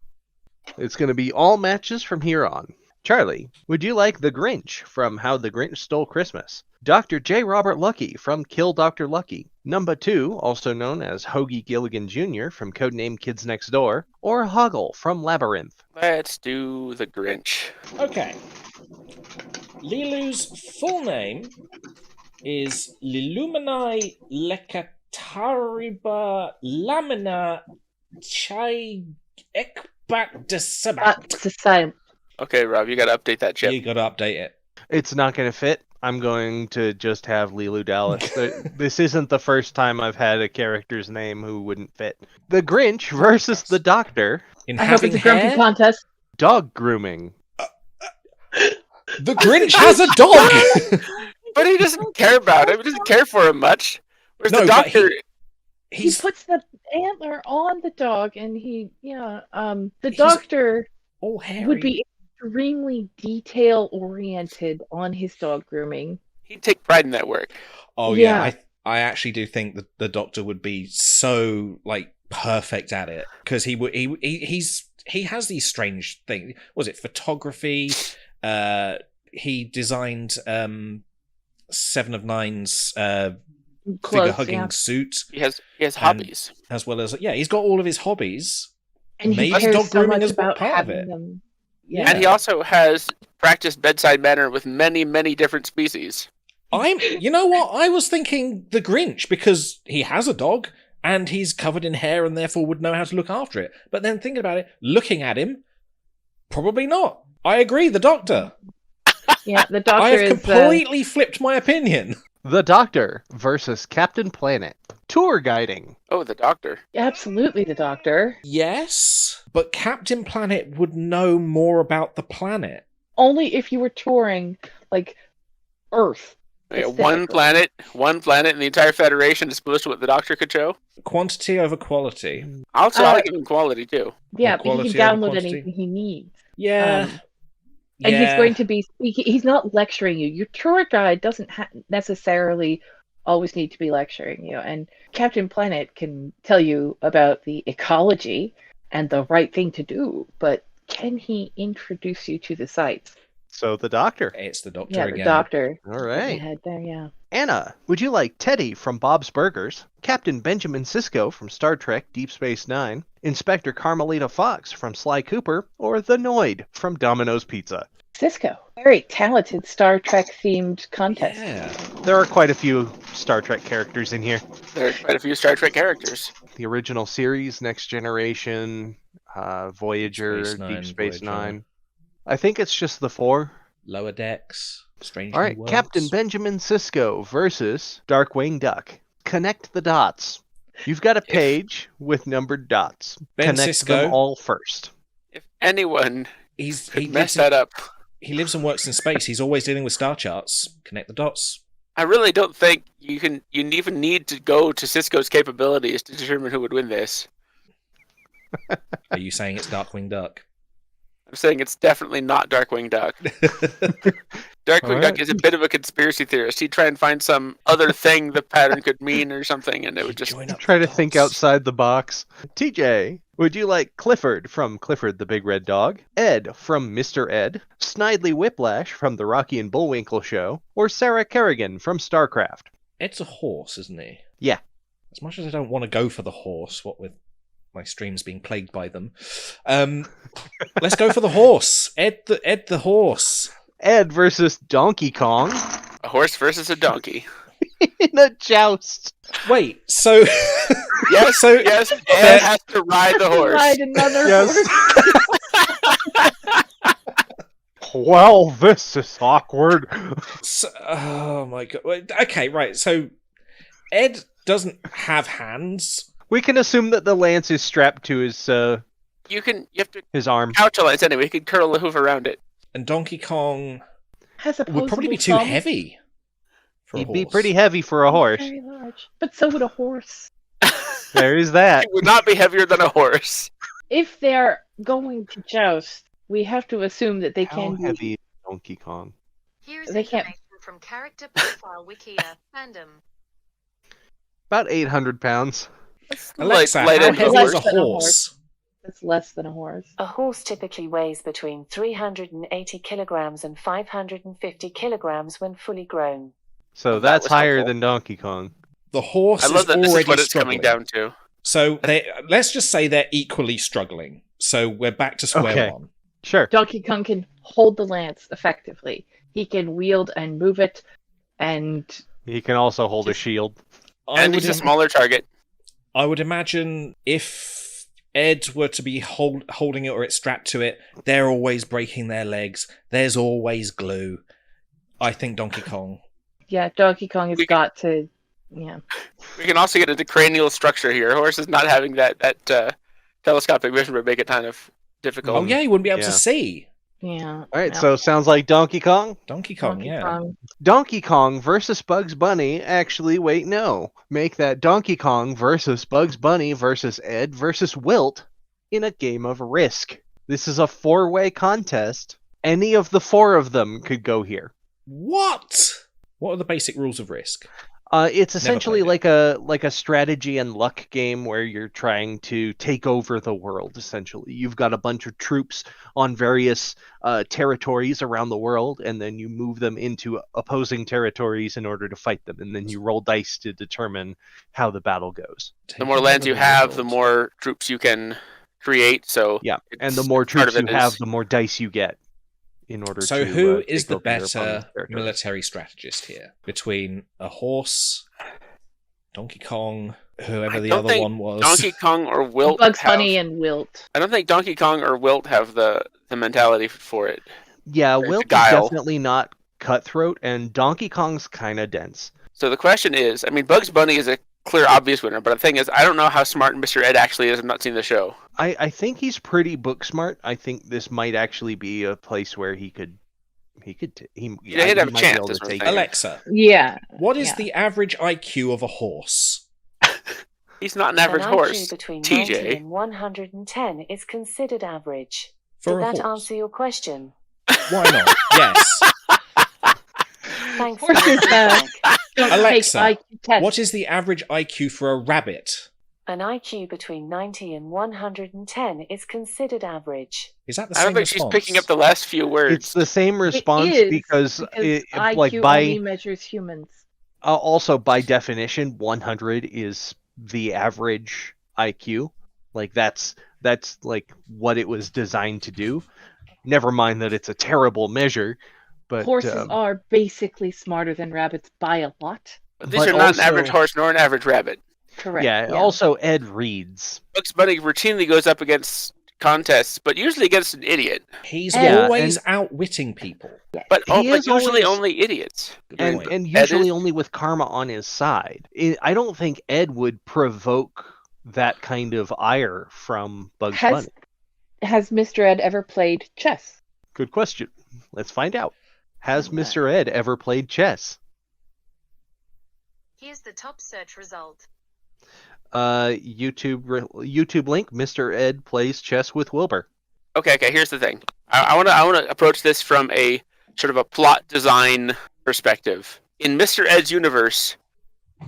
Speaker 3: It's going to be all matches from here on. Charlie, would you like the Grinch from How the Grinch Stole Christmas? Dr. J. Robert Lucky from Kill Dr. Lucky. Number 2, also known as Hoagie Gilligan Jr. from Codename Kids Next Door. Or Hoggle from Labyrinth.
Speaker 5: Let's do the Grinch.
Speaker 1: Okay. Lilu's full name is Liluminae Lecatariba Lamina Chai Ekbat Desabat.
Speaker 4: Society.
Speaker 5: Okay, Rob, you got to update that chip.
Speaker 1: You got to update it.
Speaker 3: It's not going to fit. I'm going to just have Lilu Dallas. This isn't the first time I've had a character's name who wouldn't fit. The Grinch versus the Doctor.
Speaker 1: In
Speaker 4: I hope
Speaker 1: having
Speaker 4: it's a grumpy
Speaker 1: hair,
Speaker 4: contest.
Speaker 3: Dog grooming.
Speaker 1: the Grinch has a dog.
Speaker 5: But he doesn't care about him. He doesn't care for him much. Whereas
Speaker 1: No,
Speaker 5: the
Speaker 1: but
Speaker 5: Doctor...
Speaker 4: He puts the antler on the dog, and the
Speaker 1: He's
Speaker 4: Doctor
Speaker 1: all hairy.
Speaker 4: would be extremely detail-oriented on his dog grooming.
Speaker 5: He'd take pride in that work.
Speaker 1: Oh
Speaker 4: Yeah.
Speaker 1: yeah, I actually do think that the Doctor would be so perfect at it, because he has these strange things. Was it photography? He designed Seven of Nine's figure hugging suit,
Speaker 5: He has hobbies.
Speaker 1: as well as he's got all of his hobbies.
Speaker 4: And he
Speaker 1: Maybe
Speaker 4: cares
Speaker 1: dog
Speaker 4: so
Speaker 1: grooming
Speaker 4: much
Speaker 1: is
Speaker 4: about
Speaker 1: part of
Speaker 4: having
Speaker 1: it.
Speaker 4: them.
Speaker 1: Yeah.
Speaker 5: And he also has practiced bedside manner with many, many different species.
Speaker 1: You know what? I was thinking the Grinch, because he has a dog and he's covered in hair and therefore would know how to look after it. But then thinking about it, looking at him, probably not. I agree, the Doctor.
Speaker 4: Yeah, the Doctor
Speaker 1: I have
Speaker 4: is
Speaker 1: completely flipped my opinion.
Speaker 3: The Doctor versus Captain Planet. Tour guiding.
Speaker 5: Oh, the Doctor.
Speaker 4: absolutely the Doctor.
Speaker 1: Yes, but Captain Planet would know more about the planet.
Speaker 4: Only if you were touring Earth.
Speaker 5: Yeah,
Speaker 4: Specifically.
Speaker 5: one planet in the entire Federation as opposed to what the Doctor could show.
Speaker 1: Quantity over quality.
Speaker 5: I'll give him quality too.
Speaker 4: Yeah,
Speaker 1: Or
Speaker 4: but he
Speaker 1: quality
Speaker 4: can
Speaker 1: over
Speaker 4: download
Speaker 1: quantity.
Speaker 4: anything he needs.
Speaker 1: Yeah.
Speaker 4: And he's going to be, he's not lecturing you. Your tour guide doesn't necessarily always need to be lecturing you. And Captain Planet can tell you about the ecology and the right thing to do, but can he introduce you to the sites?
Speaker 3: So the Doctor.
Speaker 1: It's the Doctor
Speaker 4: Yeah,
Speaker 1: again.
Speaker 4: the Doctor.
Speaker 3: All right.
Speaker 4: Ahead there, yeah.
Speaker 3: Anna, would you like Teddy from Bob's Burgers, Captain Benjamin Sisko from Star Trek Deep Space Nine, Inspector Carmelita Fox from Sly Cooper, or the Noid from Domino's Pizza?
Speaker 4: Cisco. Very talented Star Trek themed contest.
Speaker 1: Yeah.
Speaker 3: There are quite a few Star Trek characters in here.
Speaker 5: There are quite a few Star Trek characters.
Speaker 3: The original series, Next Generation, Voyager,
Speaker 1: Space Nine,
Speaker 3: Deep Space
Speaker 1: Voyager.
Speaker 3: Nine. I think it's just the 4.
Speaker 1: Lower Decks. Strange
Speaker 3: All
Speaker 1: New
Speaker 3: right,
Speaker 1: Worlds.
Speaker 3: Captain Benjamin Sisko versus Darkwing Duck. Connect the dots. You've got a page with numbered dots.
Speaker 1: Ben
Speaker 3: Connect them
Speaker 1: Sisko.
Speaker 3: all first.
Speaker 5: If anyone
Speaker 1: He
Speaker 5: could
Speaker 1: lives
Speaker 5: mess
Speaker 1: in,
Speaker 5: that up,
Speaker 1: he lives and works in space. He's always dealing with star charts. Connect the dots.
Speaker 5: I really don't think you even need to go to Cisco's capabilities to determine who would win this.
Speaker 1: Are you saying it's Darkwing Duck?
Speaker 5: I'm saying it's definitely not Darkwing Duck. Darkwing Duck is a bit of a conspiracy theorist. He'd try and find some other thing the pattern could mean or something, and it would just
Speaker 3: try to think outside the box. TJ, would you like Clifford from Clifford the Big Red Dog, Ed from Mr. Ed, Snidely Whiplash from the Rocky and Bullwinkle Show, or Sarah Kerrigan from StarCraft?
Speaker 1: Ed's a horse, isn't he?
Speaker 3: Yeah.
Speaker 1: As much as I don't want to go for the horse, what with my streams being plagued by them, let's go for the horse. Ed the horse.
Speaker 3: Ed versus Donkey Kong.
Speaker 5: A horse versus a donkey.
Speaker 3: In a joust.
Speaker 1: Wait, so
Speaker 5: yes, Ed has to ride the horse.
Speaker 4: Ride another horse.
Speaker 3: Well, this is awkward.
Speaker 1: So, oh my god. Okay, right. So Ed doesn't have hands.
Speaker 3: We can assume that the lance is strapped to his
Speaker 5: You have to
Speaker 3: his arm.
Speaker 5: couch a lance anyway. You can curl a hoof around it.
Speaker 1: And Donkey Kong
Speaker 4: Has
Speaker 1: would probably be too heavy for a
Speaker 3: He'd
Speaker 1: horse.
Speaker 3: be pretty heavy for a horse.
Speaker 4: Very large. But so would a horse.
Speaker 3: There is that.
Speaker 5: It would not be heavier than a horse.
Speaker 4: If they're going to joust, we have to assume that they
Speaker 3: How
Speaker 4: can
Speaker 3: heavy is Donkey Kong?
Speaker 2: Here's
Speaker 4: They can't-
Speaker 2: information from Character Profile Wikia fandom.
Speaker 3: About 800 pounds.
Speaker 1: Alexa,
Speaker 5: Light
Speaker 1: how
Speaker 5: and
Speaker 1: heavy
Speaker 4: horse.
Speaker 1: is a
Speaker 4: Less than a
Speaker 1: horse?
Speaker 4: It's less than a horse.
Speaker 6: A horse typically weighs between 380 kilograms and 550 kilograms when fully grown.
Speaker 3: So
Speaker 5: That
Speaker 3: that's
Speaker 5: was
Speaker 3: higher
Speaker 5: helpful.
Speaker 3: than Donkey Kong.
Speaker 1: The horse
Speaker 5: I love
Speaker 1: is
Speaker 5: that this
Speaker 1: already
Speaker 5: is what it's
Speaker 1: struggling.
Speaker 5: coming down to.
Speaker 1: So let's just say they're equally struggling. So we're back to square
Speaker 3: Okay.
Speaker 1: one.
Speaker 3: Sure.
Speaker 4: Donkey Kong can hold the lance effectively. He can wield and move it, and
Speaker 3: He can also hold a shield.
Speaker 5: And he's a smaller target.
Speaker 1: I would imagine if Ed were to be holding it or it's strapped to it, they're always breaking their legs. There's always glue. I think Donkey Kong.
Speaker 4: yeah, Donkey Kong has
Speaker 5: We
Speaker 4: got to, yeah.
Speaker 5: We can also get into cranial structure here. Horses not having that telescopic vision would make it kind of difficult.
Speaker 1: Oh yeah, he wouldn't be able
Speaker 3: Yeah.
Speaker 1: to see.
Speaker 4: Yeah.
Speaker 3: All right,
Speaker 4: yeah.
Speaker 3: so sounds like Donkey Kong.
Speaker 1: Donkey Kong,
Speaker 4: Donkey
Speaker 1: yeah.
Speaker 4: Kong.
Speaker 3: Donkey Kong versus Bugs Bunny. Actually, wait, no. Make that Donkey Kong versus Bugs Bunny versus Ed versus Wilt in a game of Risk. This is a 4-way contest. Any of the 4 of them could go here.
Speaker 1: What? What are the basic rules of Risk?
Speaker 3: It's essentially
Speaker 1: played
Speaker 3: like a strategy and luck game where you're trying to take over the world. Essentially, you've got a bunch of troops on various territories around the world, and then you move them into opposing territories in order to fight them, and then you roll dice to determine how the battle goes.
Speaker 5: The more lands you have, the more troops you can create. So
Speaker 3: Yeah, and
Speaker 5: it's-
Speaker 3: the more
Speaker 5: part of
Speaker 3: troops you
Speaker 5: it is-
Speaker 3: have, the more dice you get. In order
Speaker 1: So
Speaker 3: to,
Speaker 1: who is
Speaker 3: take
Speaker 1: the
Speaker 3: over your
Speaker 1: better
Speaker 3: opponent's territory.
Speaker 1: military strategist here? Between a horse, Donkey Kong, whoever
Speaker 5: I
Speaker 1: the
Speaker 5: don't
Speaker 1: other
Speaker 5: think
Speaker 1: one was.
Speaker 5: Donkey Kong or Wilt
Speaker 4: Bugs
Speaker 5: have,
Speaker 4: Bunny and Wilt.
Speaker 5: I don't think Donkey Kong or Wilt have the mentality for it.
Speaker 3: Yeah,
Speaker 5: Or the
Speaker 3: Wilt is
Speaker 5: guile.
Speaker 3: definitely not cutthroat, and Donkey Kong's kind of dense.
Speaker 5: So the question is, I mean, Bugs Bunny is a clear, obvious winner, but the thing is, I don't know how smart Mr. Ed actually is. I've not seen the show.
Speaker 3: I think he's pretty book smart. I think this might actually be a place where he could
Speaker 5: Yeah, he'd have a
Speaker 3: might be
Speaker 5: chance,
Speaker 3: able to
Speaker 5: is what I'm
Speaker 3: take
Speaker 5: saying.
Speaker 3: it.
Speaker 1: Alexa,
Speaker 4: Yeah.
Speaker 1: what is
Speaker 4: Yeah.
Speaker 1: the average IQ of a horse?
Speaker 5: He's not an average
Speaker 6: An
Speaker 5: horse.
Speaker 6: IQ between 90
Speaker 5: TJ.
Speaker 6: and 110 is considered average.
Speaker 1: For
Speaker 6: Did
Speaker 1: a
Speaker 6: that
Speaker 1: horse?
Speaker 6: answer your question?
Speaker 1: Why not? Yes.
Speaker 6: Thanks for
Speaker 4: Horses
Speaker 6: your feedback.
Speaker 4: don't
Speaker 1: Alexa,
Speaker 4: take IQ tests.
Speaker 1: What is the average IQ for a rabbit?
Speaker 6: An IQ between 90 and 110 is considered average.
Speaker 1: Is that the
Speaker 5: I
Speaker 1: same
Speaker 5: don't think she's
Speaker 1: response?
Speaker 5: picking up the last few words.
Speaker 3: It's the same response
Speaker 4: is,
Speaker 3: because
Speaker 4: IQ
Speaker 3: like
Speaker 4: only
Speaker 3: by
Speaker 4: measures humans.
Speaker 3: also by definition 100 is the average IQ. Like that's like what it was designed to do. Never mind that it's a terrible measure, but
Speaker 4: Horses are basically smarter than rabbits by a lot.
Speaker 5: But these
Speaker 3: but
Speaker 5: are not
Speaker 3: also-
Speaker 5: an average horse nor an average rabbit.
Speaker 4: Correct.
Speaker 3: yeah, also Ed reads.
Speaker 5: Bugs Bunny routinely goes up against contests, but usually against an idiot.
Speaker 1: He's
Speaker 3: Yeah,
Speaker 1: always outwitting people.
Speaker 5: But,
Speaker 3: He is
Speaker 5: usually
Speaker 3: always-
Speaker 5: only idiots.
Speaker 1: Good
Speaker 3: And
Speaker 1: point.
Speaker 3: and
Speaker 5: Ed
Speaker 3: usually
Speaker 5: is-
Speaker 3: only with karma on his side. I don't think Ed would provoke that kind of ire from Bugs Bunny.
Speaker 4: Has Mr. Ed ever played chess?
Speaker 3: Good question. Let's find out. Has Mr. Ed ever played chess?
Speaker 2: Here's the top search result.
Speaker 3: YouTube link. Mr. Ed plays chess with Wilbur.
Speaker 5: Okay, here's the thing. I want to approach this from a sort of a plot design perspective. In Mr. Ed's universe,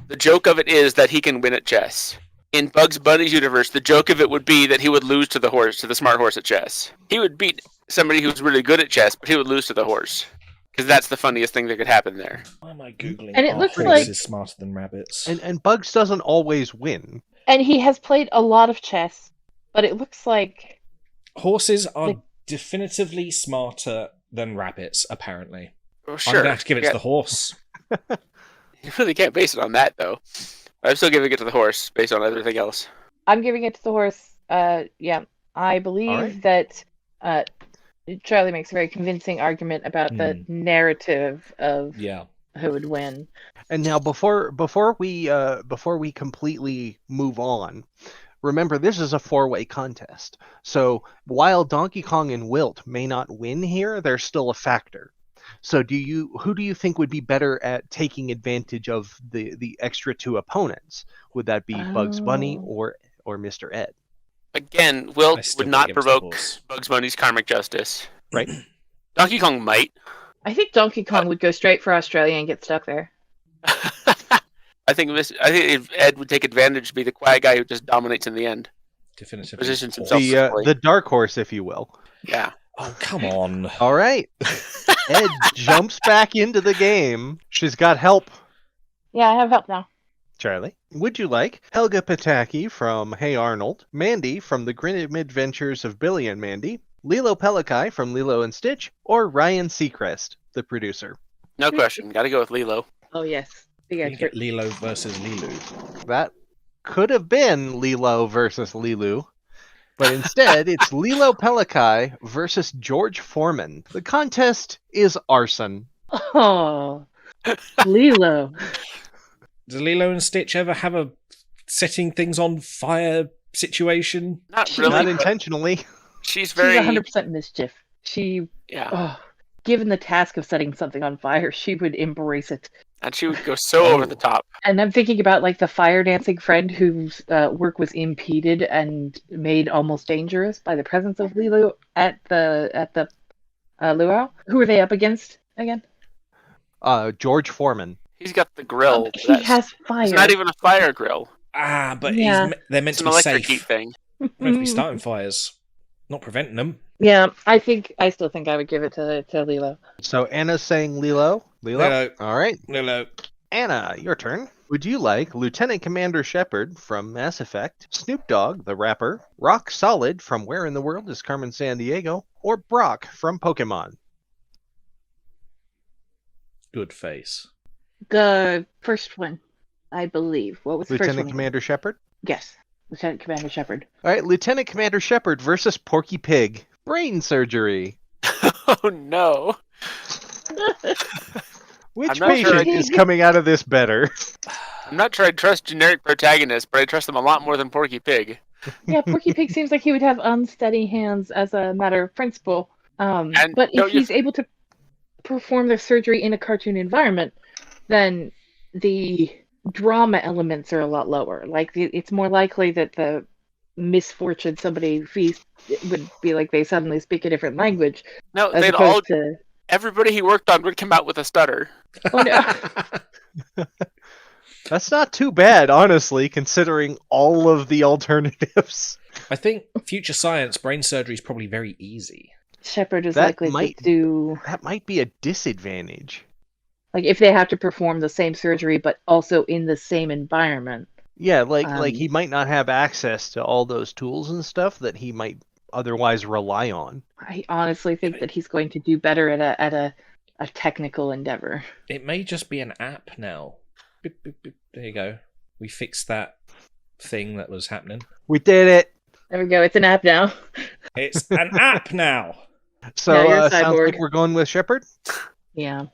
Speaker 5: the joke of it is that he can win at chess. In Bugs Bunny's universe, the joke of it would be that he would lose to the smart horse at chess. He would beat somebody who's really good at chess, but he would lose to the horse. Because that's the funniest thing that could happen there.
Speaker 1: Why am I Googling?
Speaker 4: And it looks
Speaker 1: horses
Speaker 4: like-
Speaker 1: is smarter than rabbits.
Speaker 3: And Bugs doesn't always win.
Speaker 4: And he has played a lot of chess, but it looks like
Speaker 1: Horses are definitively smarter than rabbits, apparently.
Speaker 5: Well,
Speaker 1: I'm
Speaker 5: sure.
Speaker 1: going to have to give it to the horse.
Speaker 5: You really can't base it on that, though. I'm still giving it to the horse based on everything else.
Speaker 4: I'm giving it to the horse. Yeah, I believe that Charlie makes a very convincing argument about the narrative of who would win.
Speaker 3: And now, before we completely move on, remember this is a 4-way contest. So while Donkey Kong and Wilt may not win here, they're still a factor. So who do you think would be better at taking advantage of the extra 2 opponents? Would that be Bugs Bunny or Mr. Ed?
Speaker 5: Again, Wilt would not provoke Bugs Bunny's karmic justice.
Speaker 3: Right.
Speaker 5: Donkey Kong might.
Speaker 4: I think Donkey Kong would go straight for Australia and get stuck there.
Speaker 5: I think if Ed would take advantage to be the quiet guy who just dominates in the end.
Speaker 1: Definitively.
Speaker 5: Positions himself.
Speaker 3: The dark horse, if you will.
Speaker 5: Yeah.
Speaker 1: Oh, come on.
Speaker 3: All right. Ed jumps back into the game. She's got help.
Speaker 4: Yeah, I have help now.
Speaker 3: Charlie, would you like Helga Pataki from Hey Arnold, Mandy from The Grim Adventures of Billy and Mandy, Lilo Pelikai from Lilo and Stitch, or Ryan Seacrest, the producer?
Speaker 5: No question. Got to go with Lilo.
Speaker 4: Oh, yes.
Speaker 1: You get Lilo versus Lilu.
Speaker 3: That could have been Lilo versus Lilu, but instead it's Lilo Pelikai versus George Foreman. The contest is arson.
Speaker 4: Oh, Lilo.
Speaker 1: Does Lilo and Stitch ever have a setting things on fire situation?
Speaker 5: Not really.
Speaker 3: Not intentionally.
Speaker 5: She's very...
Speaker 4: She's 100% mischief.
Speaker 5: Yeah.
Speaker 4: Oh, given the task of setting something on fire, she would embrace it.
Speaker 5: And she would go so over the top.
Speaker 4: And I'm thinking about like the fire dancing friend whose work was impeded and made almost dangerous by the presence of Lilo at the luau. Who are they up against again?
Speaker 3: George Foreman.
Speaker 5: He's got the grill.
Speaker 4: He has fire.
Speaker 5: It's not even a fire grill.
Speaker 1: Ah, but
Speaker 4: Yeah.
Speaker 1: they're meant
Speaker 5: It's
Speaker 1: to
Speaker 5: an
Speaker 1: be
Speaker 5: electric
Speaker 1: safe.
Speaker 5: heat thing.
Speaker 1: Meant to be starting fires, not preventing them.
Speaker 4: Yeah, I still think I would give it to Lilo.
Speaker 3: So Anna's saying Lilo.
Speaker 1: Lilo.
Speaker 3: All right.
Speaker 1: Lilo.
Speaker 3: Anna, your turn. Would you like Lieutenant Commander Shepard from Mass Effect, Snoop Dogg, the rapper, Rock Solid from Where in the World is Carmen Sandiego, or Brock from Pokemon?
Speaker 1: Good face.
Speaker 4: The first one, I believe. What was the first
Speaker 3: Lieutenant
Speaker 4: one?
Speaker 3: Commander Shepard?
Speaker 4: Yes, Lieutenant Commander Shepard.
Speaker 3: All right, Lieutenant Commander Shepard versus Porky Pig. Brain surgery.
Speaker 5: Oh, no.
Speaker 3: Which
Speaker 5: I'm not sure
Speaker 3: patient is coming out of this better?
Speaker 5: I'm not sure I trust generic protagonists, but I trust them a lot more than Porky Pig.
Speaker 4: Yeah, Porky Pig seems like he would have unsteady hands as a matter of principle. But
Speaker 5: no,
Speaker 4: if he's able to perform the surgery in a cartoon environment, then the drama elements are a lot lower. Like, it's more likely that the misfortune somebody faced would be like they suddenly speak a different language.
Speaker 5: No,
Speaker 4: as
Speaker 5: they'd
Speaker 4: opposed
Speaker 5: all...
Speaker 4: to...
Speaker 5: Everybody he worked on would come out with a stutter.
Speaker 4: Oh, no.
Speaker 3: That's not too bad, honestly, considering all of the alternatives.
Speaker 1: I think future science brain surgery is probably very easy.
Speaker 4: Shepard is likely to do...
Speaker 3: That might be a disadvantage.
Speaker 4: Like, if they have to perform the same surgery, but also in the same environment.
Speaker 3: Yeah, like he might not have access to all those tools and stuff that he might otherwise rely on.
Speaker 4: I honestly think that he's going to do better at a technical endeavor.
Speaker 1: It may just be an app now. Beep, beep, beep. There you go. We fixed that thing that was happening.
Speaker 3: We did it.
Speaker 4: There we go. It's an app now.
Speaker 1: It's an app now.
Speaker 3: So
Speaker 4: Now you're a
Speaker 3: sounds
Speaker 4: cyborg.
Speaker 3: like we're going with Shepard.
Speaker 4: Yeah.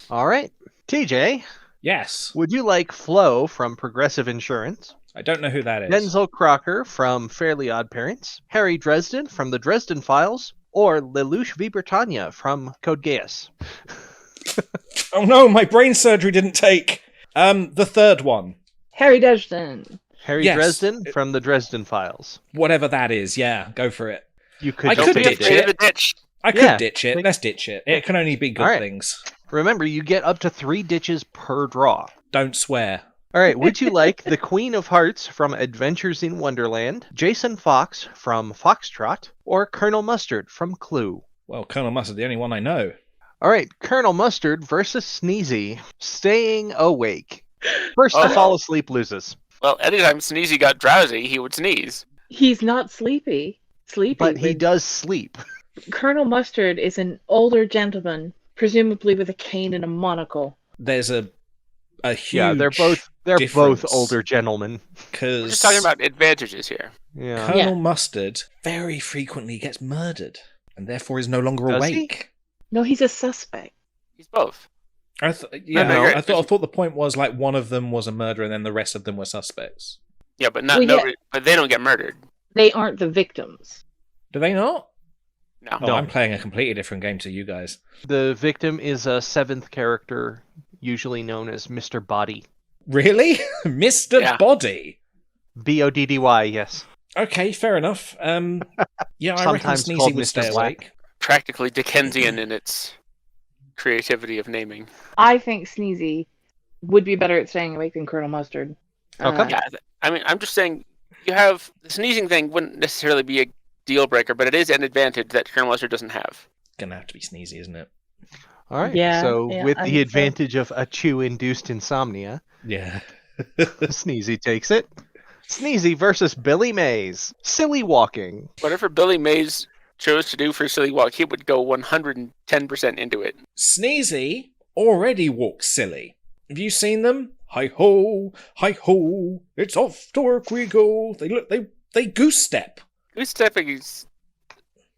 Speaker 3: All right, TJ.
Speaker 1: Yes.
Speaker 3: Would you like Flo from Progressive Insurance,
Speaker 1: I don't know who that is.
Speaker 3: Denzel Crocker from Fairly Odd Parents, Harry Dresden from The Dresden Files, or Lelouch V. Britannia from Code Geass?
Speaker 1: Oh no, my brain surgery didn't take. The third one.
Speaker 4: Harry Dresden.
Speaker 3: Harry
Speaker 1: Yes.
Speaker 3: Dresden from The Dresden Files.
Speaker 1: Whatever that is, yeah, go for it.
Speaker 3: You could
Speaker 1: I
Speaker 3: just
Speaker 1: could
Speaker 3: take
Speaker 1: ditch
Speaker 3: it.
Speaker 1: it.
Speaker 5: The ditch.
Speaker 1: I could ditch it. Let's ditch it. It can only be good
Speaker 3: Alright.
Speaker 1: things.
Speaker 3: Remember, you get up to 3 ditches per draw.
Speaker 1: Don't swear.
Speaker 3: All right, would you like the Queen of Hearts from Adventures in Wonderland, Jason Fox from Foxtrot, or Colonel Mustard from Clue?
Speaker 1: Well, Colonel Mustard, the only one I know.
Speaker 3: All right, Colonel Mustard versus Sneezy. Staying awake. First to fall asleep loses.
Speaker 5: Well, anytime Sneezy got drowsy, he would sneeze.
Speaker 4: He's not sleepy.
Speaker 3: But he does sleep.
Speaker 4: Colonel Mustard is an older gentleman, presumably with a cane and a monocle.
Speaker 1: There's a huge
Speaker 3: they're both
Speaker 1: difference.
Speaker 3: older gentlemen.
Speaker 5: We're just talking about advantages here.
Speaker 3: Yeah.
Speaker 1: Colonel Mustard very frequently gets murdered and therefore is no longer
Speaker 3: Does
Speaker 1: awake.
Speaker 4: No, he's a suspect.
Speaker 5: He's both.
Speaker 1: I thought the point was like one of them was a murderer and then the rest of them were suspects.
Speaker 5: Yeah, but but they don't get murdered.
Speaker 4: They aren't the victims.
Speaker 1: Do they not?
Speaker 5: No.
Speaker 1: Oh, I'm playing a completely different game to you guys.
Speaker 3: The victim is a 7th character, usually known as Mr. Body.
Speaker 1: Really? Mr. Body?
Speaker 3: Boddy, yes.
Speaker 1: Okay, fair enough. I reckon
Speaker 3: Sometimes
Speaker 1: Sneezy
Speaker 3: called
Speaker 1: would
Speaker 3: Mr.
Speaker 1: stay
Speaker 3: Black.
Speaker 1: awake.
Speaker 5: Practically Dickensian in its creativity of naming.
Speaker 4: I think Sneezy would be better at staying awake than Colonel Mustard.
Speaker 3: Okay.
Speaker 5: Yeah, I mean, I'm just saying, you have the sneezing thing wouldn't necessarily be a deal breaker, but it is an advantage that Colonel Mustard doesn't have.
Speaker 1: Gonna have to be Sneezy, isn't it?
Speaker 3: All right.
Speaker 4: Yeah,
Speaker 3: so
Speaker 4: yeah,
Speaker 3: with
Speaker 4: I
Speaker 3: the
Speaker 4: think so.
Speaker 3: advantage of a chew-induced insomnia,
Speaker 1: Yeah.
Speaker 3: Sneezy takes it. Sneezy versus Billy Mays. Silly walking.
Speaker 5: Whatever Billy Mays chose to do for Silly Walk, he would go 110% into it.
Speaker 1: Sneezy already walks silly. Have you seen them? Hi ho, it's off to work we go. They goose step.
Speaker 5: Goose stepping is,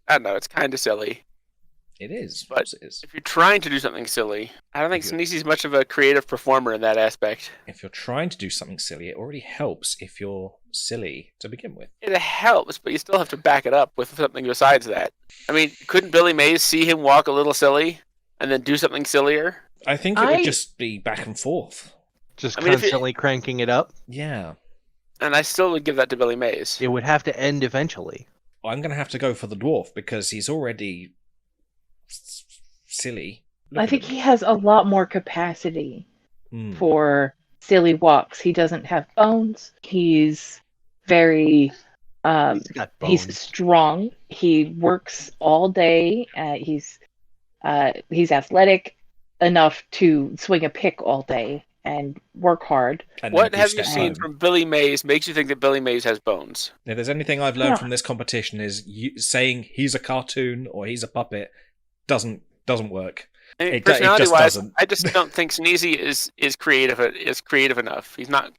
Speaker 5: I don't know, it's kind of silly.
Speaker 1: It is.
Speaker 5: But
Speaker 1: it is.
Speaker 5: if you're trying to do something silly, I don't think Sneezy's much of a creative performer in that aspect.
Speaker 1: If you're trying to do something silly, it already helps if you're silly to begin with.
Speaker 5: It helps, but you still have to back it up with something besides that. I mean, couldn't Billy Mays see him walk a little silly and then do something sillier?
Speaker 1: I think it would just be back and forth.
Speaker 3: Just
Speaker 5: I mean,
Speaker 3: constantly cranking it up.
Speaker 1: Yeah.
Speaker 5: And I still would give that to Billy Mays.
Speaker 3: It would have to end eventually.
Speaker 1: I'm going to have to go for the dwarf because he's already silly.
Speaker 4: I think he has a lot more capacity for silly walks. He doesn't have bones. He's very he's strong. He works all day. He's athletic enough to swing a pick all day and work hard.
Speaker 5: What have you seen from Billy Mays makes you think that Billy Mays has bones?
Speaker 1: If there's anything I've learned from this competition is saying he's a cartoon or he's a puppet doesn't work.
Speaker 5: I mean,
Speaker 1: it
Speaker 5: personality-wise,
Speaker 1: just doesn't.
Speaker 5: I just don't think Sneezy is creative enough. He's not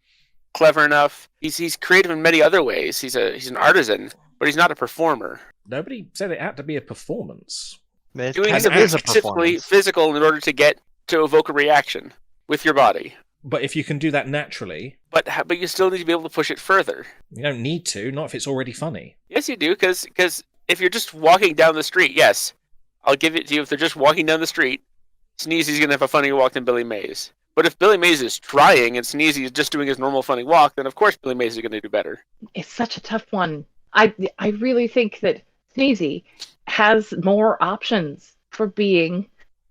Speaker 5: clever enough. He's creative in many other ways. He's an artisan, but he's not a performer.
Speaker 1: Nobody said it had to be a performance.
Speaker 5: Doing something specifically physical in order to evoke a reaction with your body.
Speaker 1: But if you can do that naturally...
Speaker 5: But you still need to be able to push it further.
Speaker 1: You don't need to, not if it's already funny.
Speaker 5: Yes, you do, because if you're just walking down the street, yes, I'll give it to you. If they're just walking down the street, Sneezy's going to have a funnier walk than Billy Mays. But if Billy Mays is trying and Sneezy is just doing his normal funny walk, then of course Billy Mays is going to do better.
Speaker 4: It's such a tough one. I really think that Sneezy has more options for being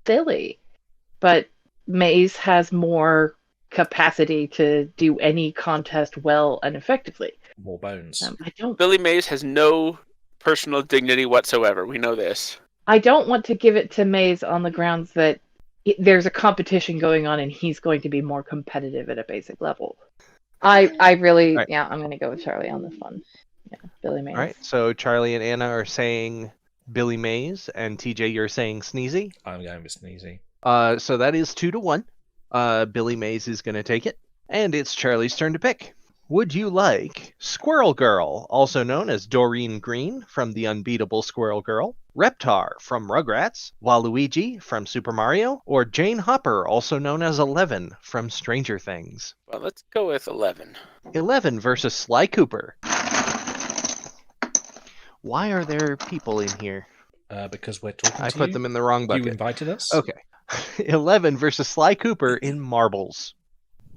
Speaker 4: silly, but Mays has more capacity to do any contest well and effectively.
Speaker 1: More bones.
Speaker 5: Billy Mays has no personal dignity whatsoever. We know this.
Speaker 4: I don't want to give it to Mays on the grounds that there's a competition going on and he's going to be more competitive at a basic level. I really, I'm going to go with Charlie on this one. Yeah, Billy Mays.
Speaker 3: All right, so Charlie and Anna are saying Billy Mays, and TJ, you're saying Sneezy?
Speaker 1: I'm going with Sneezy.
Speaker 3: So that is 2-1. Billy Mays is going to take it, and it's Charlie's turn to pick. Would you like Squirrel Girl, also known as Doreen Green from The Unbeatable Squirrel Girl, Reptar from Rugrats, Waluigi from Super Mario, or Jane Hopper, also known as 11 from Stranger Things?
Speaker 5: Well, let's go with 11.
Speaker 3: 11 versus Sly Cooper. Why are there people in here?
Speaker 1: Because we're talking to
Speaker 3: I put them in the wrong bucket.
Speaker 1: You invited us?
Speaker 3: Okay. 11 versus Sly Cooper in marbles.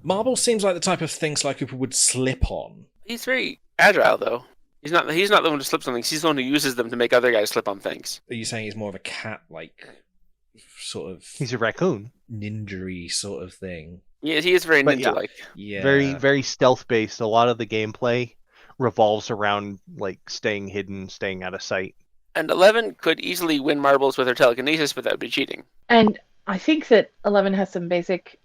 Speaker 1: Marble seems like the type of thing Sly Cooper would slip on.
Speaker 5: He's very agile, though. He's not the one who slips on things. He's the one who uses them to make other guys slip on things.
Speaker 1: Are you saying he's more of a cat-like sort of
Speaker 3: He's a raccoon.
Speaker 1: ninja-y sort of thing?
Speaker 5: Yeah, he is very
Speaker 3: But yeah.
Speaker 5: ninja-like.
Speaker 1: Yeah.
Speaker 3: Very, very stealth-based. A lot of the gameplay revolves around like staying hidden, staying out of sight.
Speaker 5: And 11 could easily win marbles with her telekinesis, but that would be cheating.
Speaker 4: And I think that 11 has some basic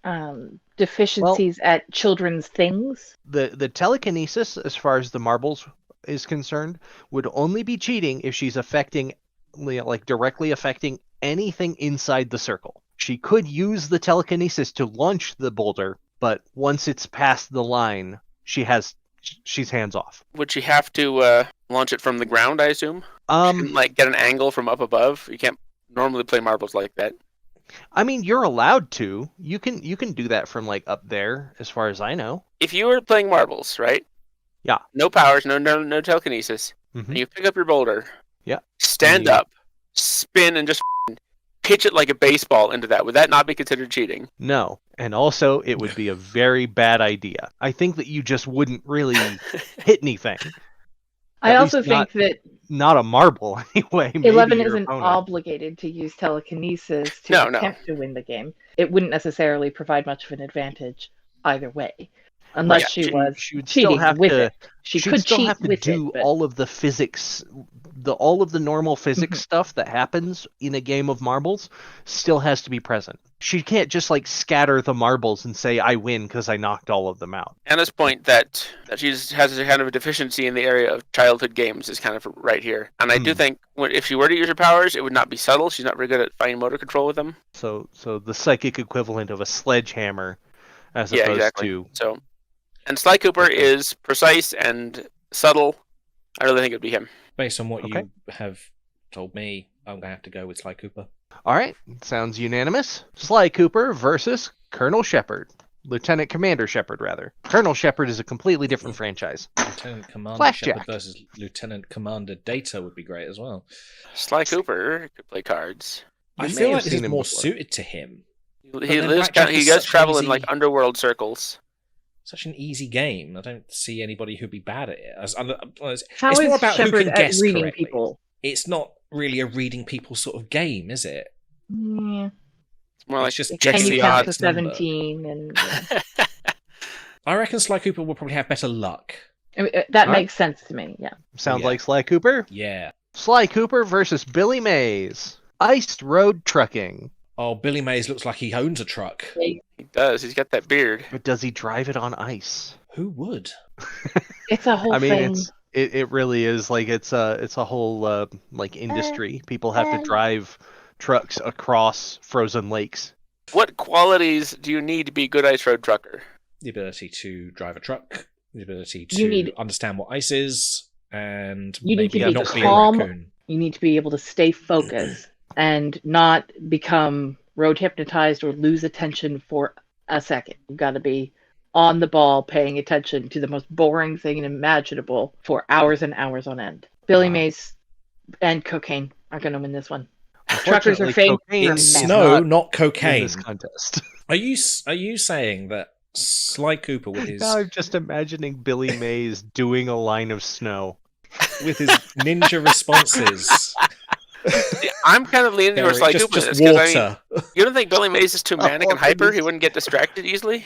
Speaker 4: deficiencies at children's things.
Speaker 3: The telekinesis, as far as the marbles is concerned, would only be cheating if she's affecting, like directly affecting anything inside the circle. She could use the telekinesis to launch the boulder, but once it's past the line, she's hands off.
Speaker 5: Would she have to launch it from the ground, I assume? She can, like, get an angle from up above? You can't normally play marbles like that.
Speaker 3: I mean, you're allowed to. You can do that from like up there, as far as I know.
Speaker 5: If you were playing marbles, right?
Speaker 3: Yeah.
Speaker 5: No powers, no telekinesis.
Speaker 3: Mhm.
Speaker 5: And you pick up your boulder.
Speaker 3: Yeah.
Speaker 5: Stand
Speaker 3: Yeah.
Speaker 5: up, spin, and just pitch it like a baseball into that. Would that not be considered cheating?
Speaker 3: No, and also it would be a very bad idea. I think that you just wouldn't really hit anything.
Speaker 4: I
Speaker 3: At
Speaker 4: also
Speaker 3: least
Speaker 4: think that
Speaker 3: Not a marble, anyway. Maybe
Speaker 4: 11
Speaker 3: your
Speaker 4: isn't
Speaker 3: opponent.
Speaker 4: obligated to use telekinesis to
Speaker 5: No.
Speaker 4: attempt to win the game. It wouldn't necessarily provide much of an advantage either way, unless
Speaker 5: Right.
Speaker 4: she was
Speaker 3: She would
Speaker 4: cheating
Speaker 3: still have
Speaker 4: with
Speaker 3: to.
Speaker 4: it. She
Speaker 3: she'd
Speaker 4: could
Speaker 3: still
Speaker 4: cheat
Speaker 3: have to
Speaker 4: with
Speaker 3: do
Speaker 4: it, but
Speaker 3: all of the physics, all of the normal physics
Speaker 4: Mhm.
Speaker 3: stuff that happens in a game of marbles still has to be present. She can't just like scatter the marbles and say I win because I knocked all of them out.
Speaker 5: Anna's point that she has a kind of a deficiency in the area of childhood games is kind of right here. And I do think if she were to use her powers, it would not be subtle. She's not very good at fine motor control with them.
Speaker 3: So the psychic equivalent of a sledgehammer, as
Speaker 5: Yeah,
Speaker 3: opposed
Speaker 5: exactly.
Speaker 3: to
Speaker 5: So, and Sly Cooper is precise and subtle. I really think it'd be him.
Speaker 1: Based on what
Speaker 3: Okay.
Speaker 1: you have told me, I'm going to have to go with Sly Cooper.
Speaker 3: All right, sounds unanimous. Sly Cooper versus Colonel Shepard. Lieutenant Commander Shepard, rather. Colonel Shepard is a completely different franchise.
Speaker 1: Lieutenant Commander
Speaker 3: Flashjack.
Speaker 1: Shepard versus Lieutenant Commander Data would be great as well.
Speaker 5: Sly Cooper could play cards.
Speaker 1: I
Speaker 3: You may
Speaker 1: feel
Speaker 3: have
Speaker 1: like this
Speaker 3: seen
Speaker 1: is
Speaker 3: him
Speaker 1: more
Speaker 3: before.
Speaker 1: suited to him.
Speaker 5: He
Speaker 1: then
Speaker 5: lives.
Speaker 1: Blackjack
Speaker 5: He
Speaker 1: is
Speaker 5: does
Speaker 1: such
Speaker 5: travel in
Speaker 1: easy-
Speaker 5: like underworld circles.
Speaker 1: Such an easy game. I don't see anybody who'd be bad at it.
Speaker 4: how
Speaker 1: it's
Speaker 4: is
Speaker 1: more about who
Speaker 4: Shepard
Speaker 1: can
Speaker 4: at
Speaker 1: guess
Speaker 4: reading
Speaker 1: correctly.
Speaker 4: people?
Speaker 1: It's not really a reading people sort of game, is it?
Speaker 4: Yeah.
Speaker 5: It's more like
Speaker 1: It's just
Speaker 5: just
Speaker 4: Can
Speaker 1: guessing
Speaker 4: you
Speaker 1: the
Speaker 4: count to
Speaker 1: odds number.
Speaker 4: 17? And
Speaker 1: I reckon Sly Cooper will probably have better luck.
Speaker 4: I mean, that
Speaker 3: All right.
Speaker 4: makes sense to me. Yeah.
Speaker 3: Sounds
Speaker 1: Yeah.
Speaker 3: like Sly Cooper.
Speaker 1: Yeah.
Speaker 3: Sly Cooper versus Billy Mays. Iced road trucking.
Speaker 1: Oh, Billy Mays looks like he owns a truck.
Speaker 5: He does. He's got that beard.
Speaker 3: But does he drive it on ice?
Speaker 1: Who would?
Speaker 4: It's a whole
Speaker 3: I mean,
Speaker 4: thing.
Speaker 3: it really is like it's a whole like industry. People have to drive trucks across frozen lakes.
Speaker 5: What qualities do you need to be a good ice road trucker?
Speaker 1: The ability to drive a truck, the ability
Speaker 4: You
Speaker 1: to
Speaker 4: need-
Speaker 1: understand what ice is, and
Speaker 4: You need to
Speaker 1: maybe
Speaker 4: be
Speaker 1: not be a
Speaker 4: calm.
Speaker 1: raccoon.
Speaker 4: You need to be able to stay focused and not become road hypnotized or lose attention for a second. You've got to be on the ball, paying attention to the most boring thing imaginable for hours and hours on end. Billy
Speaker 3: Wow.
Speaker 4: Mays and cocaine are going to win this one. Truckers are
Speaker 3: Unfortunately,
Speaker 4: famous
Speaker 3: cocaine
Speaker 4: for
Speaker 1: It's
Speaker 4: meth.
Speaker 3: is
Speaker 1: snow,
Speaker 3: not
Speaker 1: not
Speaker 3: in
Speaker 1: cocaine.
Speaker 3: this contest.
Speaker 1: Are you saying that Sly Cooper with his
Speaker 3: Now I'm just imagining Billy Mays doing a line of snow.
Speaker 1: ninja responses?
Speaker 5: Yeah, I'm kind of leaning towards Sly
Speaker 1: just
Speaker 5: Cooper. in
Speaker 1: just
Speaker 5: this, 'cause, I mean,
Speaker 1: water.
Speaker 5: you don't think Billy Mays is too manic and hyper?
Speaker 3: goodness.
Speaker 5: He wouldn't get distracted easily?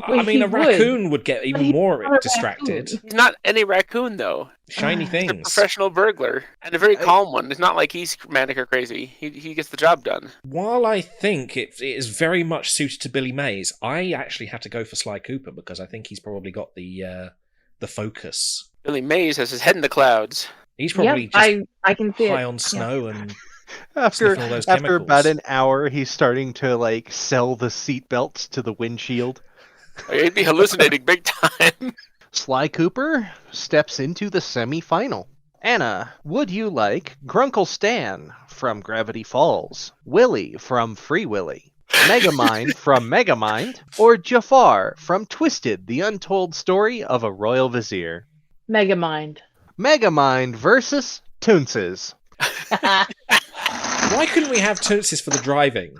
Speaker 4: Well,
Speaker 1: I mean,
Speaker 4: he
Speaker 1: a
Speaker 4: would.
Speaker 1: raccoon would get
Speaker 4: But
Speaker 1: even
Speaker 4: he's
Speaker 1: more
Speaker 4: not a
Speaker 1: distracted.
Speaker 4: raccoon.
Speaker 5: He's not any raccoon, though.
Speaker 1: Shiny
Speaker 5: He's a
Speaker 1: things.
Speaker 5: professional burglar and a very calm one. It's not like he's manic or crazy. He gets the job done.
Speaker 1: While I think it is very much suited to Billy Mays, I actually had to go for Sly Cooper because I think he's probably got the focus.
Speaker 5: Billy Mays has his head in the clouds.
Speaker 1: He's probably
Speaker 4: Yeah,
Speaker 1: just
Speaker 4: I can see
Speaker 1: high
Speaker 4: it.
Speaker 1: on snow and
Speaker 3: After
Speaker 1: sniffing all those
Speaker 3: after about
Speaker 1: chemicals.
Speaker 3: an hour, he's starting to like sell the seat belts to the windshield.
Speaker 5: He'd be hallucinating big time.
Speaker 3: Sly Cooper steps into the semi-final. Anna, would you like Grunkle Stan from Gravity Falls, Willie from Free Willy, Megamind from Megamind, or Jafar from Twisted, the Untold Story of a Royal Vizier?
Speaker 4: Megamind.
Speaker 3: Megamind versus Toonses.
Speaker 1: why couldn't we have Tootses for the driving?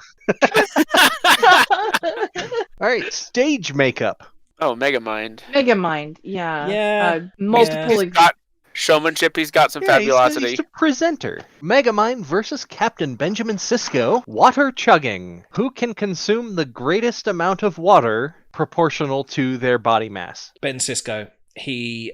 Speaker 3: All right, stage makeup.
Speaker 5: Oh, Megamind.
Speaker 4: Megamind, yeah.
Speaker 1: Yeah,
Speaker 4: Multiple.
Speaker 5: He's got showmanship. He's got some
Speaker 3: Yeah, he's
Speaker 5: fabulosity.
Speaker 3: the presenter. Megamind versus Captain Benjamin Sisko. Water chugging. Who can consume the greatest amount of water proportional to their body mass?
Speaker 1: Ben Sisko. He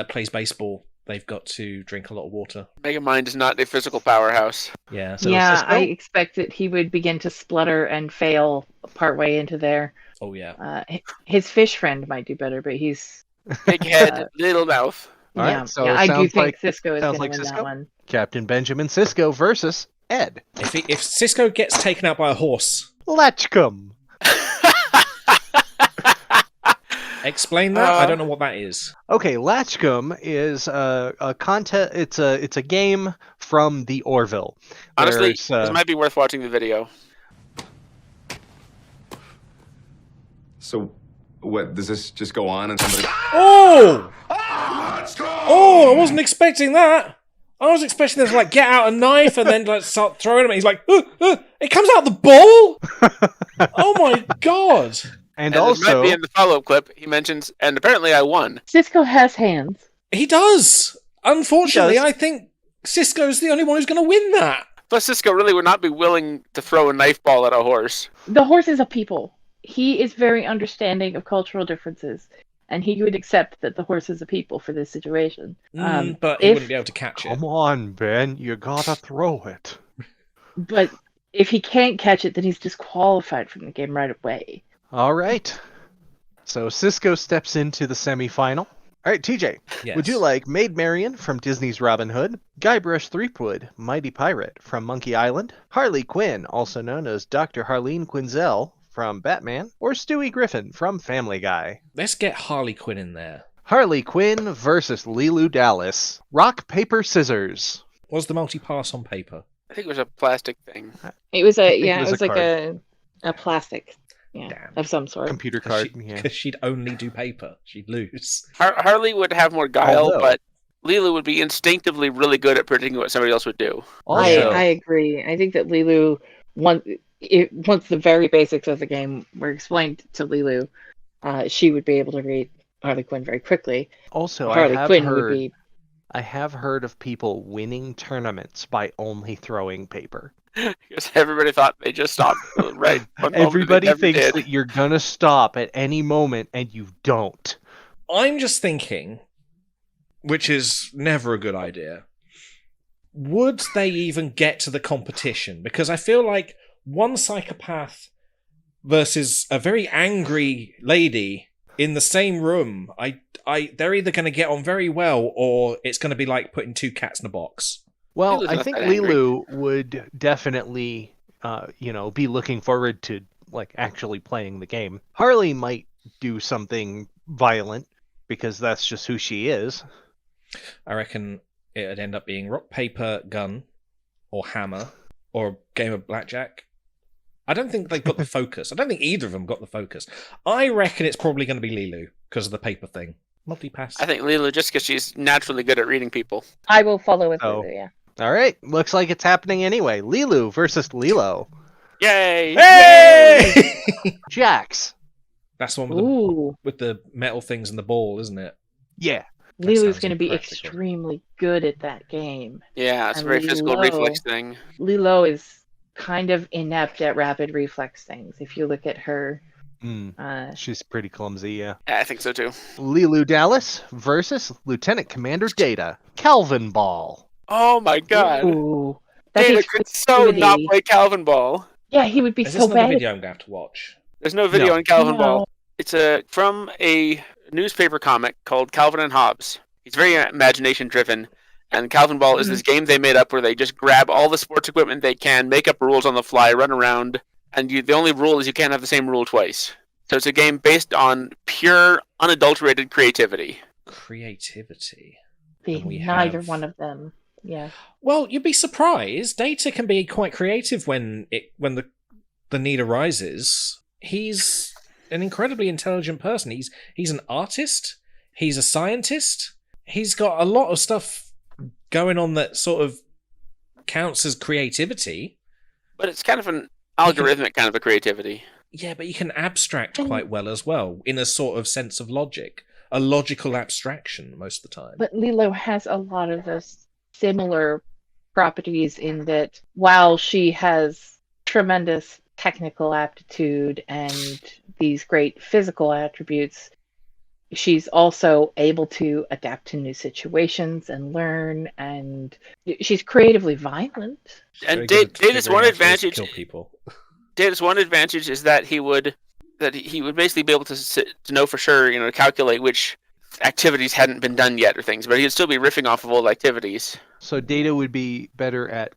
Speaker 1: plays baseball. They've got to drink a lot of water.
Speaker 5: Megamind is not a physical powerhouse.
Speaker 1: Yeah.
Speaker 3: So
Speaker 4: yeah,
Speaker 3: Sisko?
Speaker 4: I expect that he would begin to splutter and fail partway into there.
Speaker 1: Oh yeah.
Speaker 4: His fish friend might do better, but he's
Speaker 5: Big head, little mouth.
Speaker 3: All right,
Speaker 4: yeah.
Speaker 3: so
Speaker 4: yeah
Speaker 3: it
Speaker 4: I do
Speaker 3: sounds
Speaker 4: think
Speaker 3: like-
Speaker 4: Cisco is
Speaker 3: sounds
Speaker 4: going to
Speaker 3: like
Speaker 4: win
Speaker 3: Sisko?
Speaker 4: that one.
Speaker 3: Captain Benjamin Sisko versus Ed.
Speaker 1: If Sisko gets taken out by a horse,
Speaker 3: Latchcomb.
Speaker 1: explain that. I don't know what that is.
Speaker 3: Okay, Latchcomb is a contest. It's a game from the Orville.
Speaker 5: Honestly,
Speaker 3: There's,
Speaker 5: this might be worth watching the video.
Speaker 7: So, what, does this just go on and somebody...
Speaker 1: Oh! Oh! I wasn't expecting that. I was expecting them to like get out a knife and then like start throwing him. He's like, it comes out the ball. Oh my god!
Speaker 3: and
Speaker 5: And this
Speaker 3: also
Speaker 5: might be in the follow-up clip. He mentions, and apparently I won.
Speaker 4: Cisco has hands.
Speaker 1: He does. Unfortunately,
Speaker 3: He does.
Speaker 1: I think Cisco's the only one who's going to win that.
Speaker 5: Plus, Cisco really would not be willing to throw a knife ball at a horse.
Speaker 4: The horse is a people. He is very understanding of cultural differences, and he would accept that the horse is a people for this situation.
Speaker 1: But he wouldn't be able to catch it.
Speaker 3: come on, Ben, you gotta throw it.
Speaker 4: But if he can't catch it, then he's disqualified from the game right away.
Speaker 3: All right. So Cisco steps into the semifinal. All right, TJ,
Speaker 1: Yes.
Speaker 3: would you like Maid Marian from Disney's Robin Hood, Guybrush Threepwood, Mighty Pirate from Monkey Island, Harley Quinn, also known as Dr. Harleen Quinzel from Batman, or Stewie Griffin from Family Guy?
Speaker 1: Let's get Harley Quinn in there.
Speaker 3: Harley Quinn versus Leeloo Dallas. Rock, paper, scissors.
Speaker 1: Was the multi-pass on paper?
Speaker 5: I think it was a plastic thing.
Speaker 4: It was
Speaker 3: think
Speaker 4: it
Speaker 3: it was
Speaker 4: was
Speaker 3: a
Speaker 4: like a plastic,
Speaker 1: Damn.
Speaker 4: of some sort.
Speaker 3: Computer
Speaker 1: Because
Speaker 3: card.
Speaker 1: she'd only do paper. She'd lose.
Speaker 5: Harley would have more guile,
Speaker 3: Although-
Speaker 5: but Leela would be instinctively really good at predicting what somebody else would do.
Speaker 3: Also,
Speaker 4: I agree. I think that Lilu, once the very basics of the game were explained to Lilu, she would be able to read Harley Quinn very quickly.
Speaker 3: also
Speaker 4: Harley Quinn would be.
Speaker 3: I have heard of people winning tournaments by only throwing paper.
Speaker 5: Because everybody thought they just stopped right. one moment, they
Speaker 3: Everybody
Speaker 5: never
Speaker 3: thinks
Speaker 5: did.
Speaker 3: that you're gonna stop at any moment, and you don't.
Speaker 1: I'm just thinking, which is never a good idea, would they even get to the competition? Because I feel like one psychopath versus a very angry lady in the same room, they're either going to get on very well, or it's going to be like putting two cats in a box.
Speaker 3: Well,
Speaker 5: Lilu's
Speaker 3: I
Speaker 5: not
Speaker 3: think
Speaker 5: that angry.
Speaker 3: Lilu would definitely, be looking forward to like actually playing the game. Harley might do something violent because that's just who she is.
Speaker 1: I reckon it'd end up being rock, paper, gun, or hammer, or a game of blackjack. I don't think they've got the focus. I don't think either of them got the focus. I reckon it's probably going to be Lilu because of the paper thing. Multi-pass.
Speaker 5: I think Leela, just because she's naturally good at reading people.
Speaker 4: I will follow with
Speaker 3: Oh.
Speaker 4: Lilu. Yeah.
Speaker 3: All right, looks like it's happening anyway. Lilu versus Lilo.
Speaker 5: Yay!
Speaker 1: Hey!
Speaker 3: Jax.
Speaker 1: That's the one
Speaker 4: Ooh,
Speaker 1: with the metal things and the ball, isn't it?
Speaker 3: Yeah.
Speaker 1: That
Speaker 4: Lilu's
Speaker 1: sounds
Speaker 4: going to be
Speaker 1: impractical.
Speaker 4: extremely good at that game.
Speaker 5: Yeah, it's a
Speaker 4: And
Speaker 5: very physical
Speaker 4: Lilo.
Speaker 5: reflex thing.
Speaker 4: Lilo is kind of inept at rapid reflex things. If you look at her,
Speaker 3: She's pretty clumsy, yeah.
Speaker 5: Yeah, I think so too.
Speaker 3: Lilu Dallas versus Lieutenant Commander Data. Calvin Ball.
Speaker 5: Oh my god.
Speaker 4: ooh, that
Speaker 5: Data
Speaker 4: takes
Speaker 5: could so not
Speaker 4: creativity.
Speaker 5: play Calvin Ball.
Speaker 4: Yeah, he would be
Speaker 1: Is
Speaker 4: so
Speaker 1: this another
Speaker 4: bad.
Speaker 1: video I'm going to have to watch?
Speaker 5: There's no video
Speaker 3: No.
Speaker 5: on Calvin
Speaker 4: No.
Speaker 5: Ball. It's from a newspaper comic called Calvin and Hobbes. It's very imagination driven. And Calvin Ball is this game they made up where they just grab all the sports equipment they can, make up rules on the fly, run around, and the only rule is you can't have the same rule twice. So it's a game based on pure, unadulterated creativity.
Speaker 1: Creativity.
Speaker 4: Be
Speaker 1: And we
Speaker 4: neither
Speaker 1: have-
Speaker 4: one of them. Yeah.
Speaker 1: Well, you'd be surprised. Data can be quite creative when the need arises. He's an incredibly intelligent person. He's an artist. He's a scientist. He's got a lot of stuff going on that sort of counts as creativity.
Speaker 5: But it's kind of an algorithmic kind of a creativity.
Speaker 1: Yeah, but you can abstract quite well as well, in a sort of sense of logic. a logical abstraction most of the time.
Speaker 4: But Lilo has a lot of those similar properties in that while she has tremendous technical aptitude and these great physical attributes, she's also able to adapt to new situations and learn, and she's creatively violent.
Speaker 5: And Data's one advantage.
Speaker 1: Kill people.
Speaker 5: Data's one advantage is that he would basically be able to know for sure, to calculate which activities hadn't been done yet or things, but he'd still be riffing off of old activities.
Speaker 3: So Data would be better at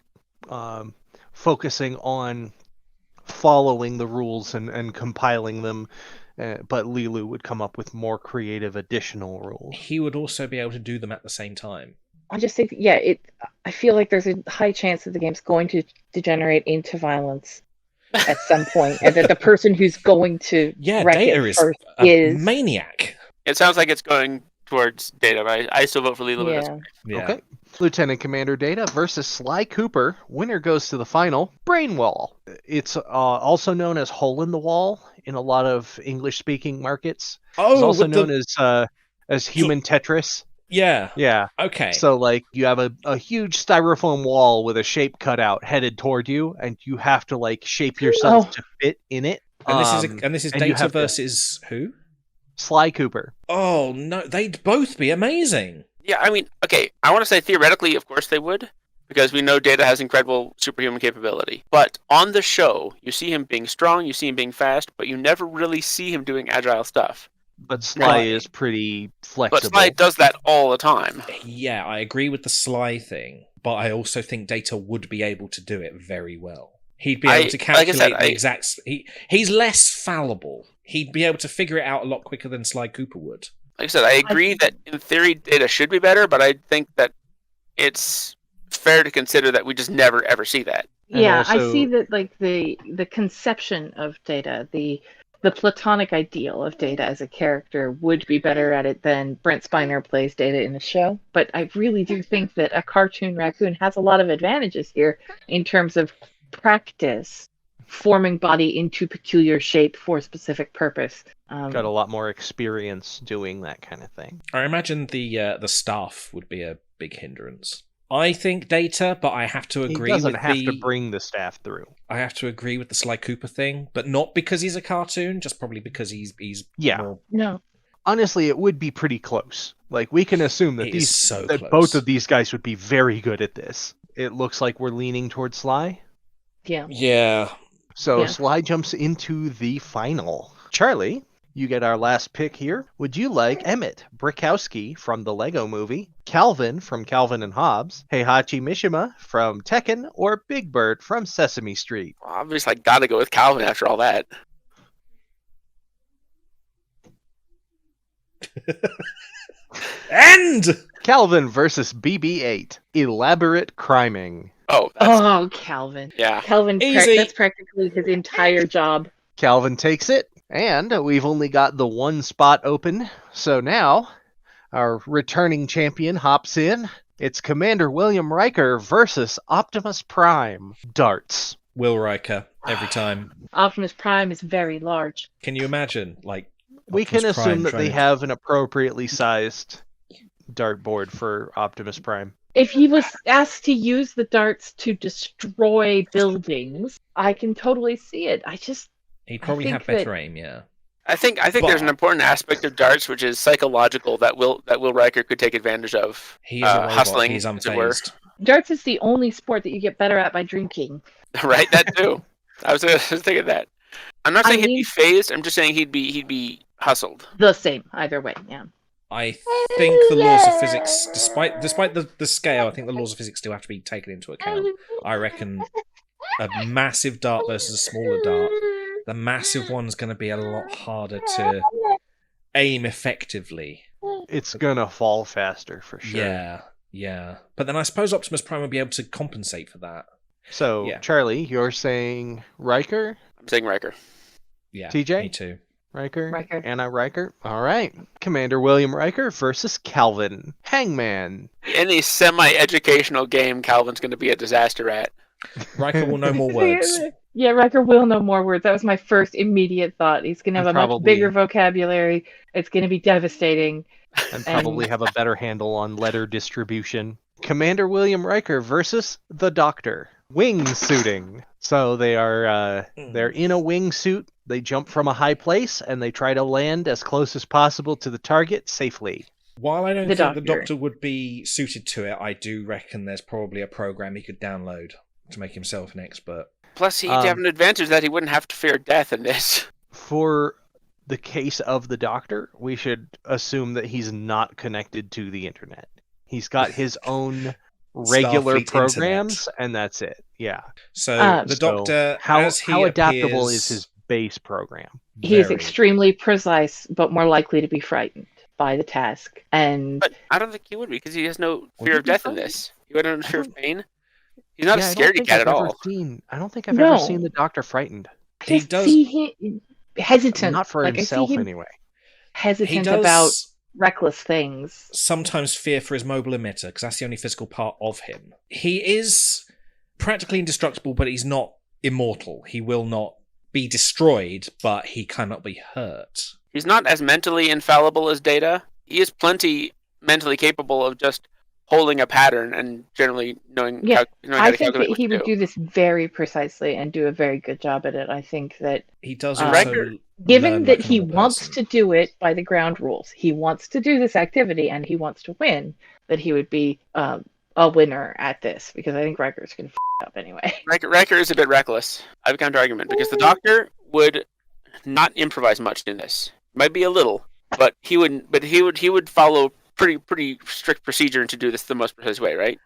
Speaker 3: focusing on following the rules and compiling them, but Lilu would come up with more creative additional rules.
Speaker 1: He would also be able to do them at the same time.
Speaker 4: I just think, I feel like there's a high chance that the game's going to degenerate into violence at some point, and that the person who's going to wreck
Speaker 1: Data
Speaker 4: it first is
Speaker 1: a maniac.
Speaker 5: It sounds like it's going towards Data, but I still vote for Lilu.
Speaker 1: Yeah.
Speaker 3: Okay. Lieutenant Commander Data versus Sly Cooper. Winner goes to the final. Brainwall. It's also known as Hole in the Wall in a lot of English-speaking markets.
Speaker 1: Oh,
Speaker 3: it's also known as Human Tetris.
Speaker 1: Yeah.
Speaker 3: Yeah.
Speaker 1: Okay.
Speaker 3: So, you have a huge styrofoam wall with a shape cut out headed toward you, and you have to, shape yourself to fit in it.
Speaker 1: And this is Data versus who?
Speaker 3: Sly Cooper.
Speaker 1: Oh, no. They'd both be amazing.
Speaker 5: Yeah, I mean, okay, I want to say theoretically, of course they would, because we know Data has incredible superhuman capability. But on the show, you see him being strong, you see him being fast, but you never really see him doing agile stuff.
Speaker 3: But Sly is pretty flexible.
Speaker 5: But Sly does that all the time.
Speaker 1: Yeah, I agree with the Sly thing, but I also think Data would be able to do it very well. He'd be able to calculate the exact... He's less fallible. He'd be able to figure it out a lot quicker than Sly Cooper would.
Speaker 5: Like I said, I agree that in theory Data should be better, but I think that it's fair to consider that we just never ever see that.
Speaker 4: Yeah, also, I see that the conception of Data, the platonic ideal of Data as a character would be better at it than Brent Spiner plays Data in the show. But I really do think that a cartoon raccoon has a lot of advantages here in terms of practice, forming body into peculiar shape for a specific purpose.
Speaker 3: Got a lot more experience doing that kind of thing.
Speaker 1: I imagine the staff would be a big hindrance. I think Data, but I have to agree.
Speaker 3: He doesn't have to bring the staff through.
Speaker 1: I have to agree with the Sly Cooper thing, but not because he's a cartoon, just probably because he's more...
Speaker 4: No.
Speaker 3: Honestly, it would be pretty close. We can assume that both of these guys would be very good at this. It looks like we're leaning towards Sly.
Speaker 4: Yeah.
Speaker 1: Yeah.
Speaker 3: So Sly jumps into the final. Charlie, you get our last pick here. Would you like Emmett Brickowski from the Lego Movie, Calvin from Calvin and Hobbes, Heihachi Mishima from Tekken, or Big Bird from Sesame Street?
Speaker 5: Obviously, I gotta go with Calvin after all that.
Speaker 1: And
Speaker 3: Calvin versus BB-8. Elaborate criming.
Speaker 5: Oh,
Speaker 4: Calvin.
Speaker 5: Yeah.
Speaker 4: Calvin, that's practically his entire job.
Speaker 3: Calvin takes it, and we've only got the one spot open. So now, our returning champion hops in. It's Commander William Riker versus Optimus Prime. Darts.
Speaker 1: Will Riker, every time.
Speaker 4: Optimus Prime is very large.
Speaker 1: Can you imagine,
Speaker 3: we can assume that they have an appropriately sized dartboard for Optimus Prime.
Speaker 4: If he was asked to use the darts to destroy buildings, I can totally see it.
Speaker 1: He'd probably have better aim, yeah.
Speaker 5: I think there's an important aspect of darts which is psychological that Will Riker could take advantage of.
Speaker 1: He is a robot.
Speaker 5: Hustling,
Speaker 1: he's unfazed.
Speaker 4: Darts is the only sport that you get better at by drinking.
Speaker 5: Right, that too. I was thinking that. I'm not saying he'd be phased. I'm just saying he'd be hustled.
Speaker 4: The same, either way. Yeah.
Speaker 1: I think the laws of physics, despite the scale, I think the laws of physics still have to be taken into account. I reckon a massive dart versus a smaller dart, the massive one's going to be a lot harder to aim effectively.
Speaker 3: It's going to fall faster, for sure.
Speaker 1: Yeah. But then I suppose Optimus Prime will be able to compensate for that.
Speaker 3: So, Charlie, you're saying Riker?
Speaker 5: I'm saying Riker.
Speaker 1: Yeah,
Speaker 3: TJ?
Speaker 1: Me too.
Speaker 3: Riker. Anna Riker. All right. Commander William Riker versus Calvin. Hangman.
Speaker 5: Any semi-educational game, Calvin's going to be a disaster at.
Speaker 1: Riker will know more words.
Speaker 4: Yeah, Riker will know more words. That was my first immediate thought. He's going to have a much bigger vocabulary. It's going to be devastating.
Speaker 3: And probably have a better handle on letter distribution. Commander William Riker versus the Doctor. Wingsuiting. So they're in a wingsuit. They jump from a high place and they try to land as close as possible to the target safely.
Speaker 1: While I don't think the Doctor would be suited to it, I do reckon there's probably a program he could download to make himself an expert.
Speaker 5: Plus, he'd have an advantage that he wouldn't have to fear death in this.
Speaker 3: For the case of the Doctor, we should assume that he's not connected to the internet. He's got his own regular
Speaker 1: Starfleet
Speaker 3: programs,
Speaker 1: internet.
Speaker 3: And that's it. Yeah.
Speaker 1: So the Doctor,
Speaker 3: how adaptable is his base program?
Speaker 4: He is extremely precise, but more likely to be frightened by the task. But
Speaker 5: I don't think he would be, because he has no fear of death in this. He wouldn't have fear of pain. He's not a scaredy cat at all.
Speaker 3: I don't think I've ever seen the Doctor frightened.
Speaker 4: He does. See him hesitant.
Speaker 3: Not for himself, anyway.
Speaker 4: Hesitant about reckless things.
Speaker 1: Sometimes fear for his mobile emitter, because that's the only physical part of him. He is practically indestructible, but he's not immortal. He will not be destroyed, but he cannot be hurt.
Speaker 5: He's not as mentally infallible as Data. He is plenty mentally capable of just holding a pattern and generally knowing how to calculate.
Speaker 4: I think that he would do this very precisely and do a very good job at it. I think that
Speaker 1: he does.
Speaker 4: Given that he wants to do it by the ground rules, he wants to do this activity and he wants to win, that he would be a winner at this, because I think Riker's going to up anyway.
Speaker 5: Riker is a bit reckless. I have a counter argument, because the Doctor would not improvise much in this. Might be a little, but he would follow pretty strict procedure to do this the most precise way, right?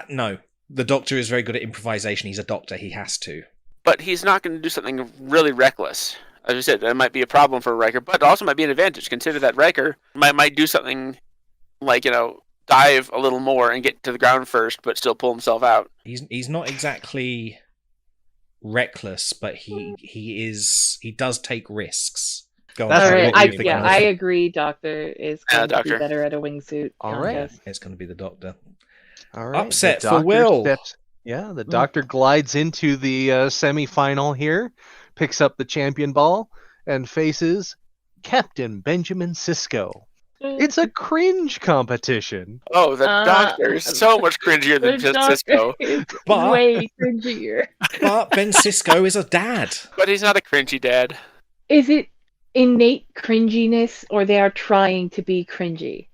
Speaker 1: No. The Doctor is very good at improvisation. He's a doctor. He has to.
Speaker 5: But he's not going to do something really reckless. As I said, that might be a problem for Riker, but it also might be an advantage. Consider that Riker might do something like, dive a little more and get to the ground first, but still pull himself out.
Speaker 1: He's not exactly reckless, but he does take risks.
Speaker 4: All right. I agree. Doctor is going to be better at a wingsuit.
Speaker 3: All right,
Speaker 1: it's going to be the Doctor.
Speaker 3: All right,
Speaker 1: upset for Will.
Speaker 3: The Doctor glides into the semifinal here, picks up the champion ball, and faces Captain Benjamin Sisko. It's a cringe competition.
Speaker 5: Oh, the Doctor is so much cringier than just Sisko.
Speaker 4: Way cringier.
Speaker 1: But Ben Sisko is a dad.
Speaker 5: But he's not a cringy dad.
Speaker 4: Is it innate cringiness, or they are trying to be cringy?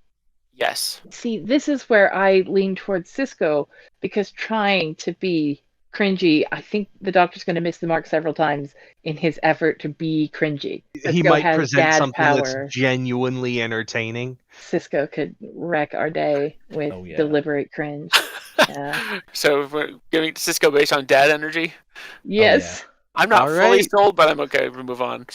Speaker 5: Yes.
Speaker 4: See, this is where I lean towards Sisko, because trying to be cringy, I think the Doctor's going to miss the mark several times in his effort to be cringy.
Speaker 3: He might present something that's genuinely entertaining.
Speaker 4: Sisko could wreck our day with deliberate cringe. Yeah.
Speaker 5: So we're giving Sisko based on dad energy?
Speaker 4: Yes.
Speaker 5: I'm not fully sold, but I'm okay. We'll move on.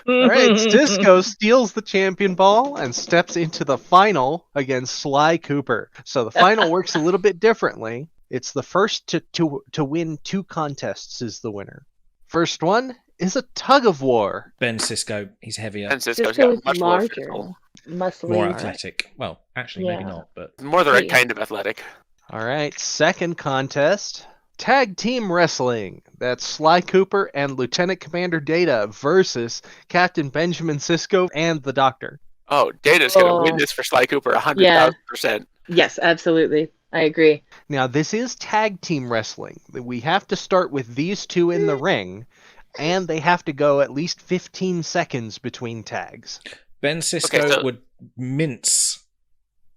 Speaker 3: All right, Sisko steals the champion ball and steps into the final against Sly Cooper. So the final works a little bit differently. It's the first to win 2 contests is the winner. First one is a tug of war.
Speaker 1: Ben Sisko, he's heavier.
Speaker 5: Ben Sisko's got much
Speaker 4: larger,
Speaker 1: more athletic. Well, actually, maybe not, but
Speaker 5: more the right kind of athletic.
Speaker 3: All right, second contest. Tag team wrestling. That's Sly Cooper and Lieutenant Commander Data versus Captain Benjamin Sisko and the Doctor.
Speaker 5: Oh, Data's going to win this for Sly Cooper 100,000%.
Speaker 4: Yes, absolutely. I agree.
Speaker 3: Now, this is tag team wrestling. We have to start with these 2 in the ring, and they have to go at least 15 seconds between tags.
Speaker 1: Ben Sisko would mince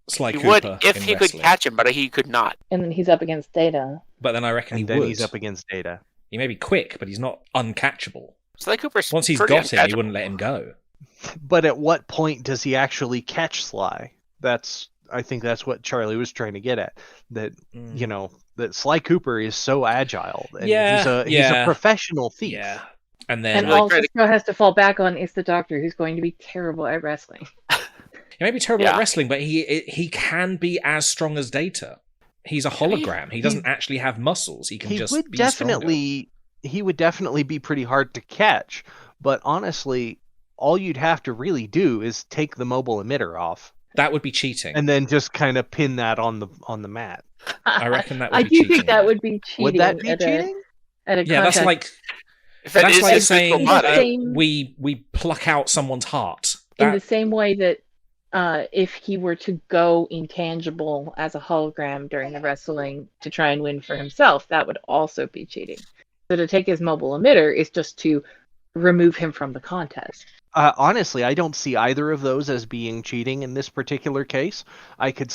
Speaker 1: Sly Cooper.
Speaker 5: He would if he could catch him, but he could not.
Speaker 4: And then he's up against Data.
Speaker 1: But then I reckon
Speaker 3: he's up against Data.
Speaker 1: He may be quick, but he's not uncatchable.
Speaker 5: Sly Cooper's
Speaker 1: once he's got him, he wouldn't let him go.
Speaker 3: But at what point does he actually catch Sly? I think that's what Charlie was trying to get at. That that Sly Cooper is so agile. And he's a professional thief.
Speaker 1: Yeah. And then
Speaker 4: all Sisko has to fall back on is the Doctor, who's going to be terrible at wrestling.
Speaker 1: He may be terrible at wrestling, but he can be as strong as Data. He's a hologram. He doesn't actually have muscles. He can just be stronger.
Speaker 3: He would definitely be pretty hard to catch. But honestly, all you'd have to really do is take the mobile emitter off.
Speaker 1: That would be cheating.
Speaker 3: And then just kind of pin that on the mat.
Speaker 1: I reckon that would be
Speaker 4: cheating. I do
Speaker 1: cheating.
Speaker 4: think that would be cheating.
Speaker 3: Would that be cheating?
Speaker 4: At a contest.
Speaker 5: If that
Speaker 1: That's
Speaker 5: is
Speaker 1: like
Speaker 5: his physical
Speaker 1: saying
Speaker 5: body.
Speaker 1: we pluck out someone's heart.
Speaker 4: In the same way that if he were to go intangible as a hologram during the wrestling to try and win for himself, that would also be cheating. So to take his mobile emitter is just to remove him from the contest.
Speaker 3: Honestly, I don't see either of those as being cheating in this particular case. I could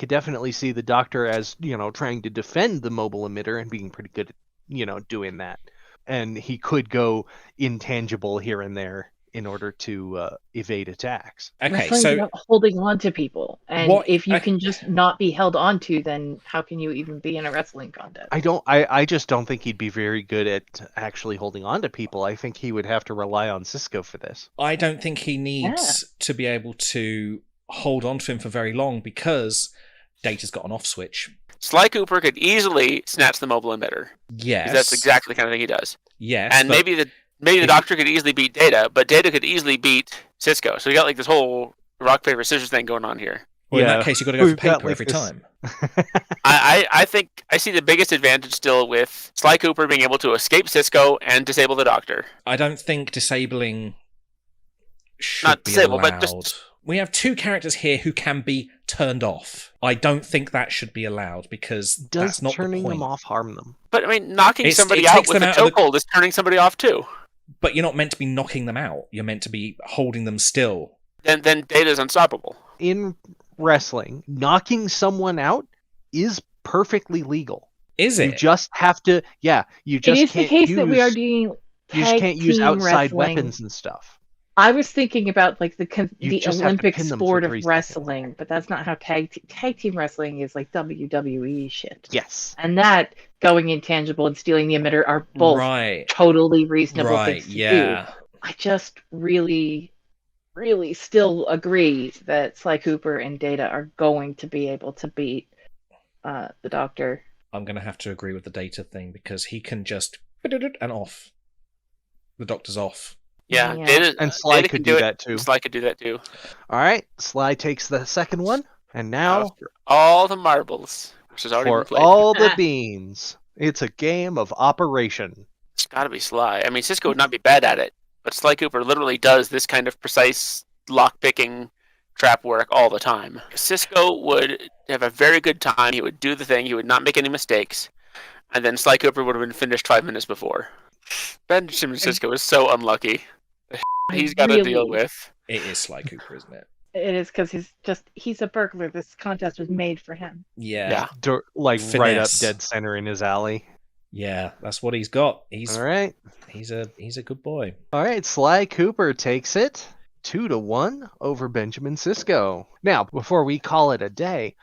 Speaker 3: definitely see the Doctor as, trying to defend the mobile emitter and being pretty good at, doing that. And he could go intangible here and there in order to evade attacks.
Speaker 1: Okay,
Speaker 4: Wrestling's
Speaker 1: so
Speaker 4: about holding on to people, and
Speaker 1: What-
Speaker 4: if you can just not be held on to, then how can you even be in a wrestling contest?
Speaker 3: I just don't think he'd be very good at actually holding on to people. I think he would have to rely on Cisco for this.
Speaker 1: I don't think he needs to be able to hold on to him for very long because Data's got an off switch.
Speaker 5: Sly Cooper could easily snatch the mobile emitter.
Speaker 1: Yes.
Speaker 5: That's exactly the kind of thing he does.
Speaker 1: Yes.
Speaker 5: And
Speaker 1: but
Speaker 5: maybe the Doctor could easily beat Data, but Data could easily beat Cisco. So you got like this whole rock, paper, scissors thing going on here.
Speaker 1: well, in
Speaker 3: Yeah.
Speaker 1: that case, you've got to go for
Speaker 3: We've got,
Speaker 1: paper
Speaker 3: like,
Speaker 1: every
Speaker 3: this-
Speaker 1: time.
Speaker 5: I think I see the biggest advantage still with Sly Cooper being able to escape Cisco and disable the Doctor.
Speaker 1: I don't think disabling should
Speaker 5: Not
Speaker 1: be
Speaker 5: disable,
Speaker 1: allowed.
Speaker 5: but just-
Speaker 1: We have two characters here who can be turned off. I don't think that should be allowed because
Speaker 3: Does
Speaker 1: that's not
Speaker 3: turning
Speaker 1: the point.
Speaker 3: them off harm them?
Speaker 5: But I mean, knocking
Speaker 1: It
Speaker 5: somebody
Speaker 1: takes
Speaker 5: out with
Speaker 1: them
Speaker 5: a
Speaker 1: out of the-
Speaker 5: chokehold is turning somebody off too.
Speaker 1: But you're not meant to be knocking them out. You're meant to be holding them still.
Speaker 5: Then Data's unstoppable.
Speaker 3: In wrestling, knocking someone out is perfectly legal.
Speaker 1: Is
Speaker 3: You
Speaker 1: it?
Speaker 3: just have to, you just
Speaker 4: It is
Speaker 3: can't
Speaker 4: the case
Speaker 3: use,
Speaker 4: that we are doing
Speaker 3: you just
Speaker 4: tag
Speaker 3: can't use
Speaker 4: team
Speaker 3: outside
Speaker 4: wrestling.
Speaker 3: weapons and stuff.
Speaker 4: I was thinking about like the
Speaker 3: You just have to
Speaker 4: Olympic
Speaker 3: pin them for
Speaker 4: sport
Speaker 3: 3
Speaker 4: of
Speaker 3: seconds.
Speaker 4: wrestling, but that's not how tag team wrestling is, like WWE shit.
Speaker 3: Yes.
Speaker 4: And that going intangible and stealing the emitter are both
Speaker 1: Right.
Speaker 4: totally reasonable
Speaker 1: Right.
Speaker 4: things to do.
Speaker 1: Yeah.
Speaker 4: I just really still agree that Sly Cooper and Data are going to be able to beat the Doctor.
Speaker 1: I'm going to have to agree with the Data thing because he can just and off. The Doctor's off.
Speaker 5: Yeah,
Speaker 4: Yeah.
Speaker 5: Data,
Speaker 3: And Sly
Speaker 5: Data
Speaker 3: could
Speaker 5: can
Speaker 3: do
Speaker 5: it.
Speaker 3: that too.
Speaker 5: Sly could do that too.
Speaker 3: All right, Sly takes the second one, and now
Speaker 5: After all the marbles, which has already
Speaker 3: for
Speaker 5: been played.
Speaker 3: all the beans, it's a game of operation.
Speaker 5: It's got to be Sly. I mean, Cisco would not be bad at it, but Sly Cooper literally does this kind of precise lock-picking trap work all the time. Cisco would have a very good time. He would do the thing. He would not make any mistakes. And then Sly Cooper would have been finished 5 minutes before. Benjamin Cisco is so unlucky. He's got to deal with.
Speaker 1: It is Sly Cooper, isn't it?
Speaker 4: It is because he's a burglar. This contest was made for him.
Speaker 1: Yeah.
Speaker 3: Right up
Speaker 1: Finesse.
Speaker 3: dead center in his alley.
Speaker 1: Yeah. That's what he's got. He's
Speaker 3: All right.
Speaker 1: he's a good boy.
Speaker 3: All right, Sly Cooper takes it 2-1 over Benjamin Cisco. Now, before we call it a day,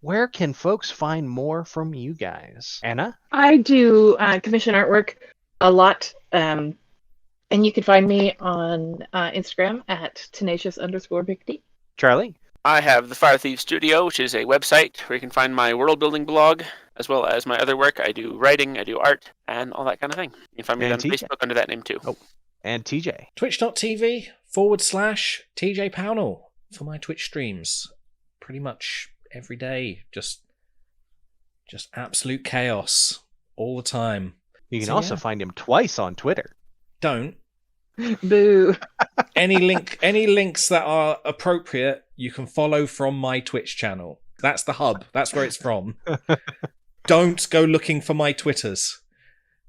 Speaker 3: where can folks find more from you guys? Anna?
Speaker 4: I do commission artwork a lot, and you can find me on Instagram at tenacious_McD.
Speaker 3: Charlie?
Speaker 5: I have the Fire Thief Studio, which is a website where you can find my world building blog, as well as my other work. I do writing, I do art, and all that kind of thing. You can find me
Speaker 3: And
Speaker 5: on
Speaker 3: TJ.
Speaker 5: Facebook under that name too.
Speaker 3: And TJ.
Speaker 1: Twitch.tv/TJ Pownell for my Twitch streams. Pretty much every day. Just absolute chaos all the time.
Speaker 3: You can
Speaker 1: So,
Speaker 3: also
Speaker 1: yeah.
Speaker 3: find him twice on Twitter.
Speaker 1: Don't.
Speaker 4: Boo.
Speaker 1: Any links that are appropriate, you can follow from my Twitch channel. That's the hub. That's where it's from. Don't go looking for my Twitters.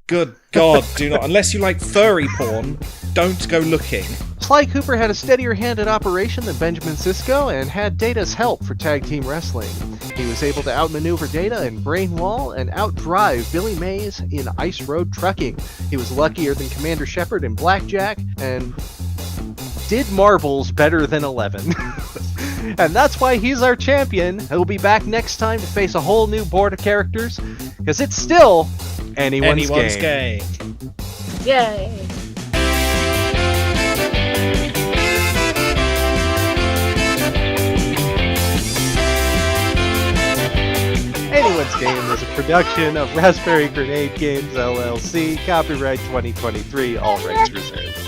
Speaker 1: Good God, do not. Unless you like furry porn, don't go looking.
Speaker 3: Sly Cooper had a steadier hand at operation than Benjamin Cisco and had Data's help for tag team wrestling. He was able to outmaneuver Data in Brain Wall and outdrive Billy Mays in Ice Road Trucking. He was luckier than Commander Shepard in Blackjack and did marbles better than 11. And that's why he's our champion. He'll be back next time to face a whole new board of characters, because it's still anyone's game.
Speaker 4: Yay.
Speaker 3: Anyone's Game is a production of Raspberry Grenade Games LLC, copyright 2023, all rights reserved.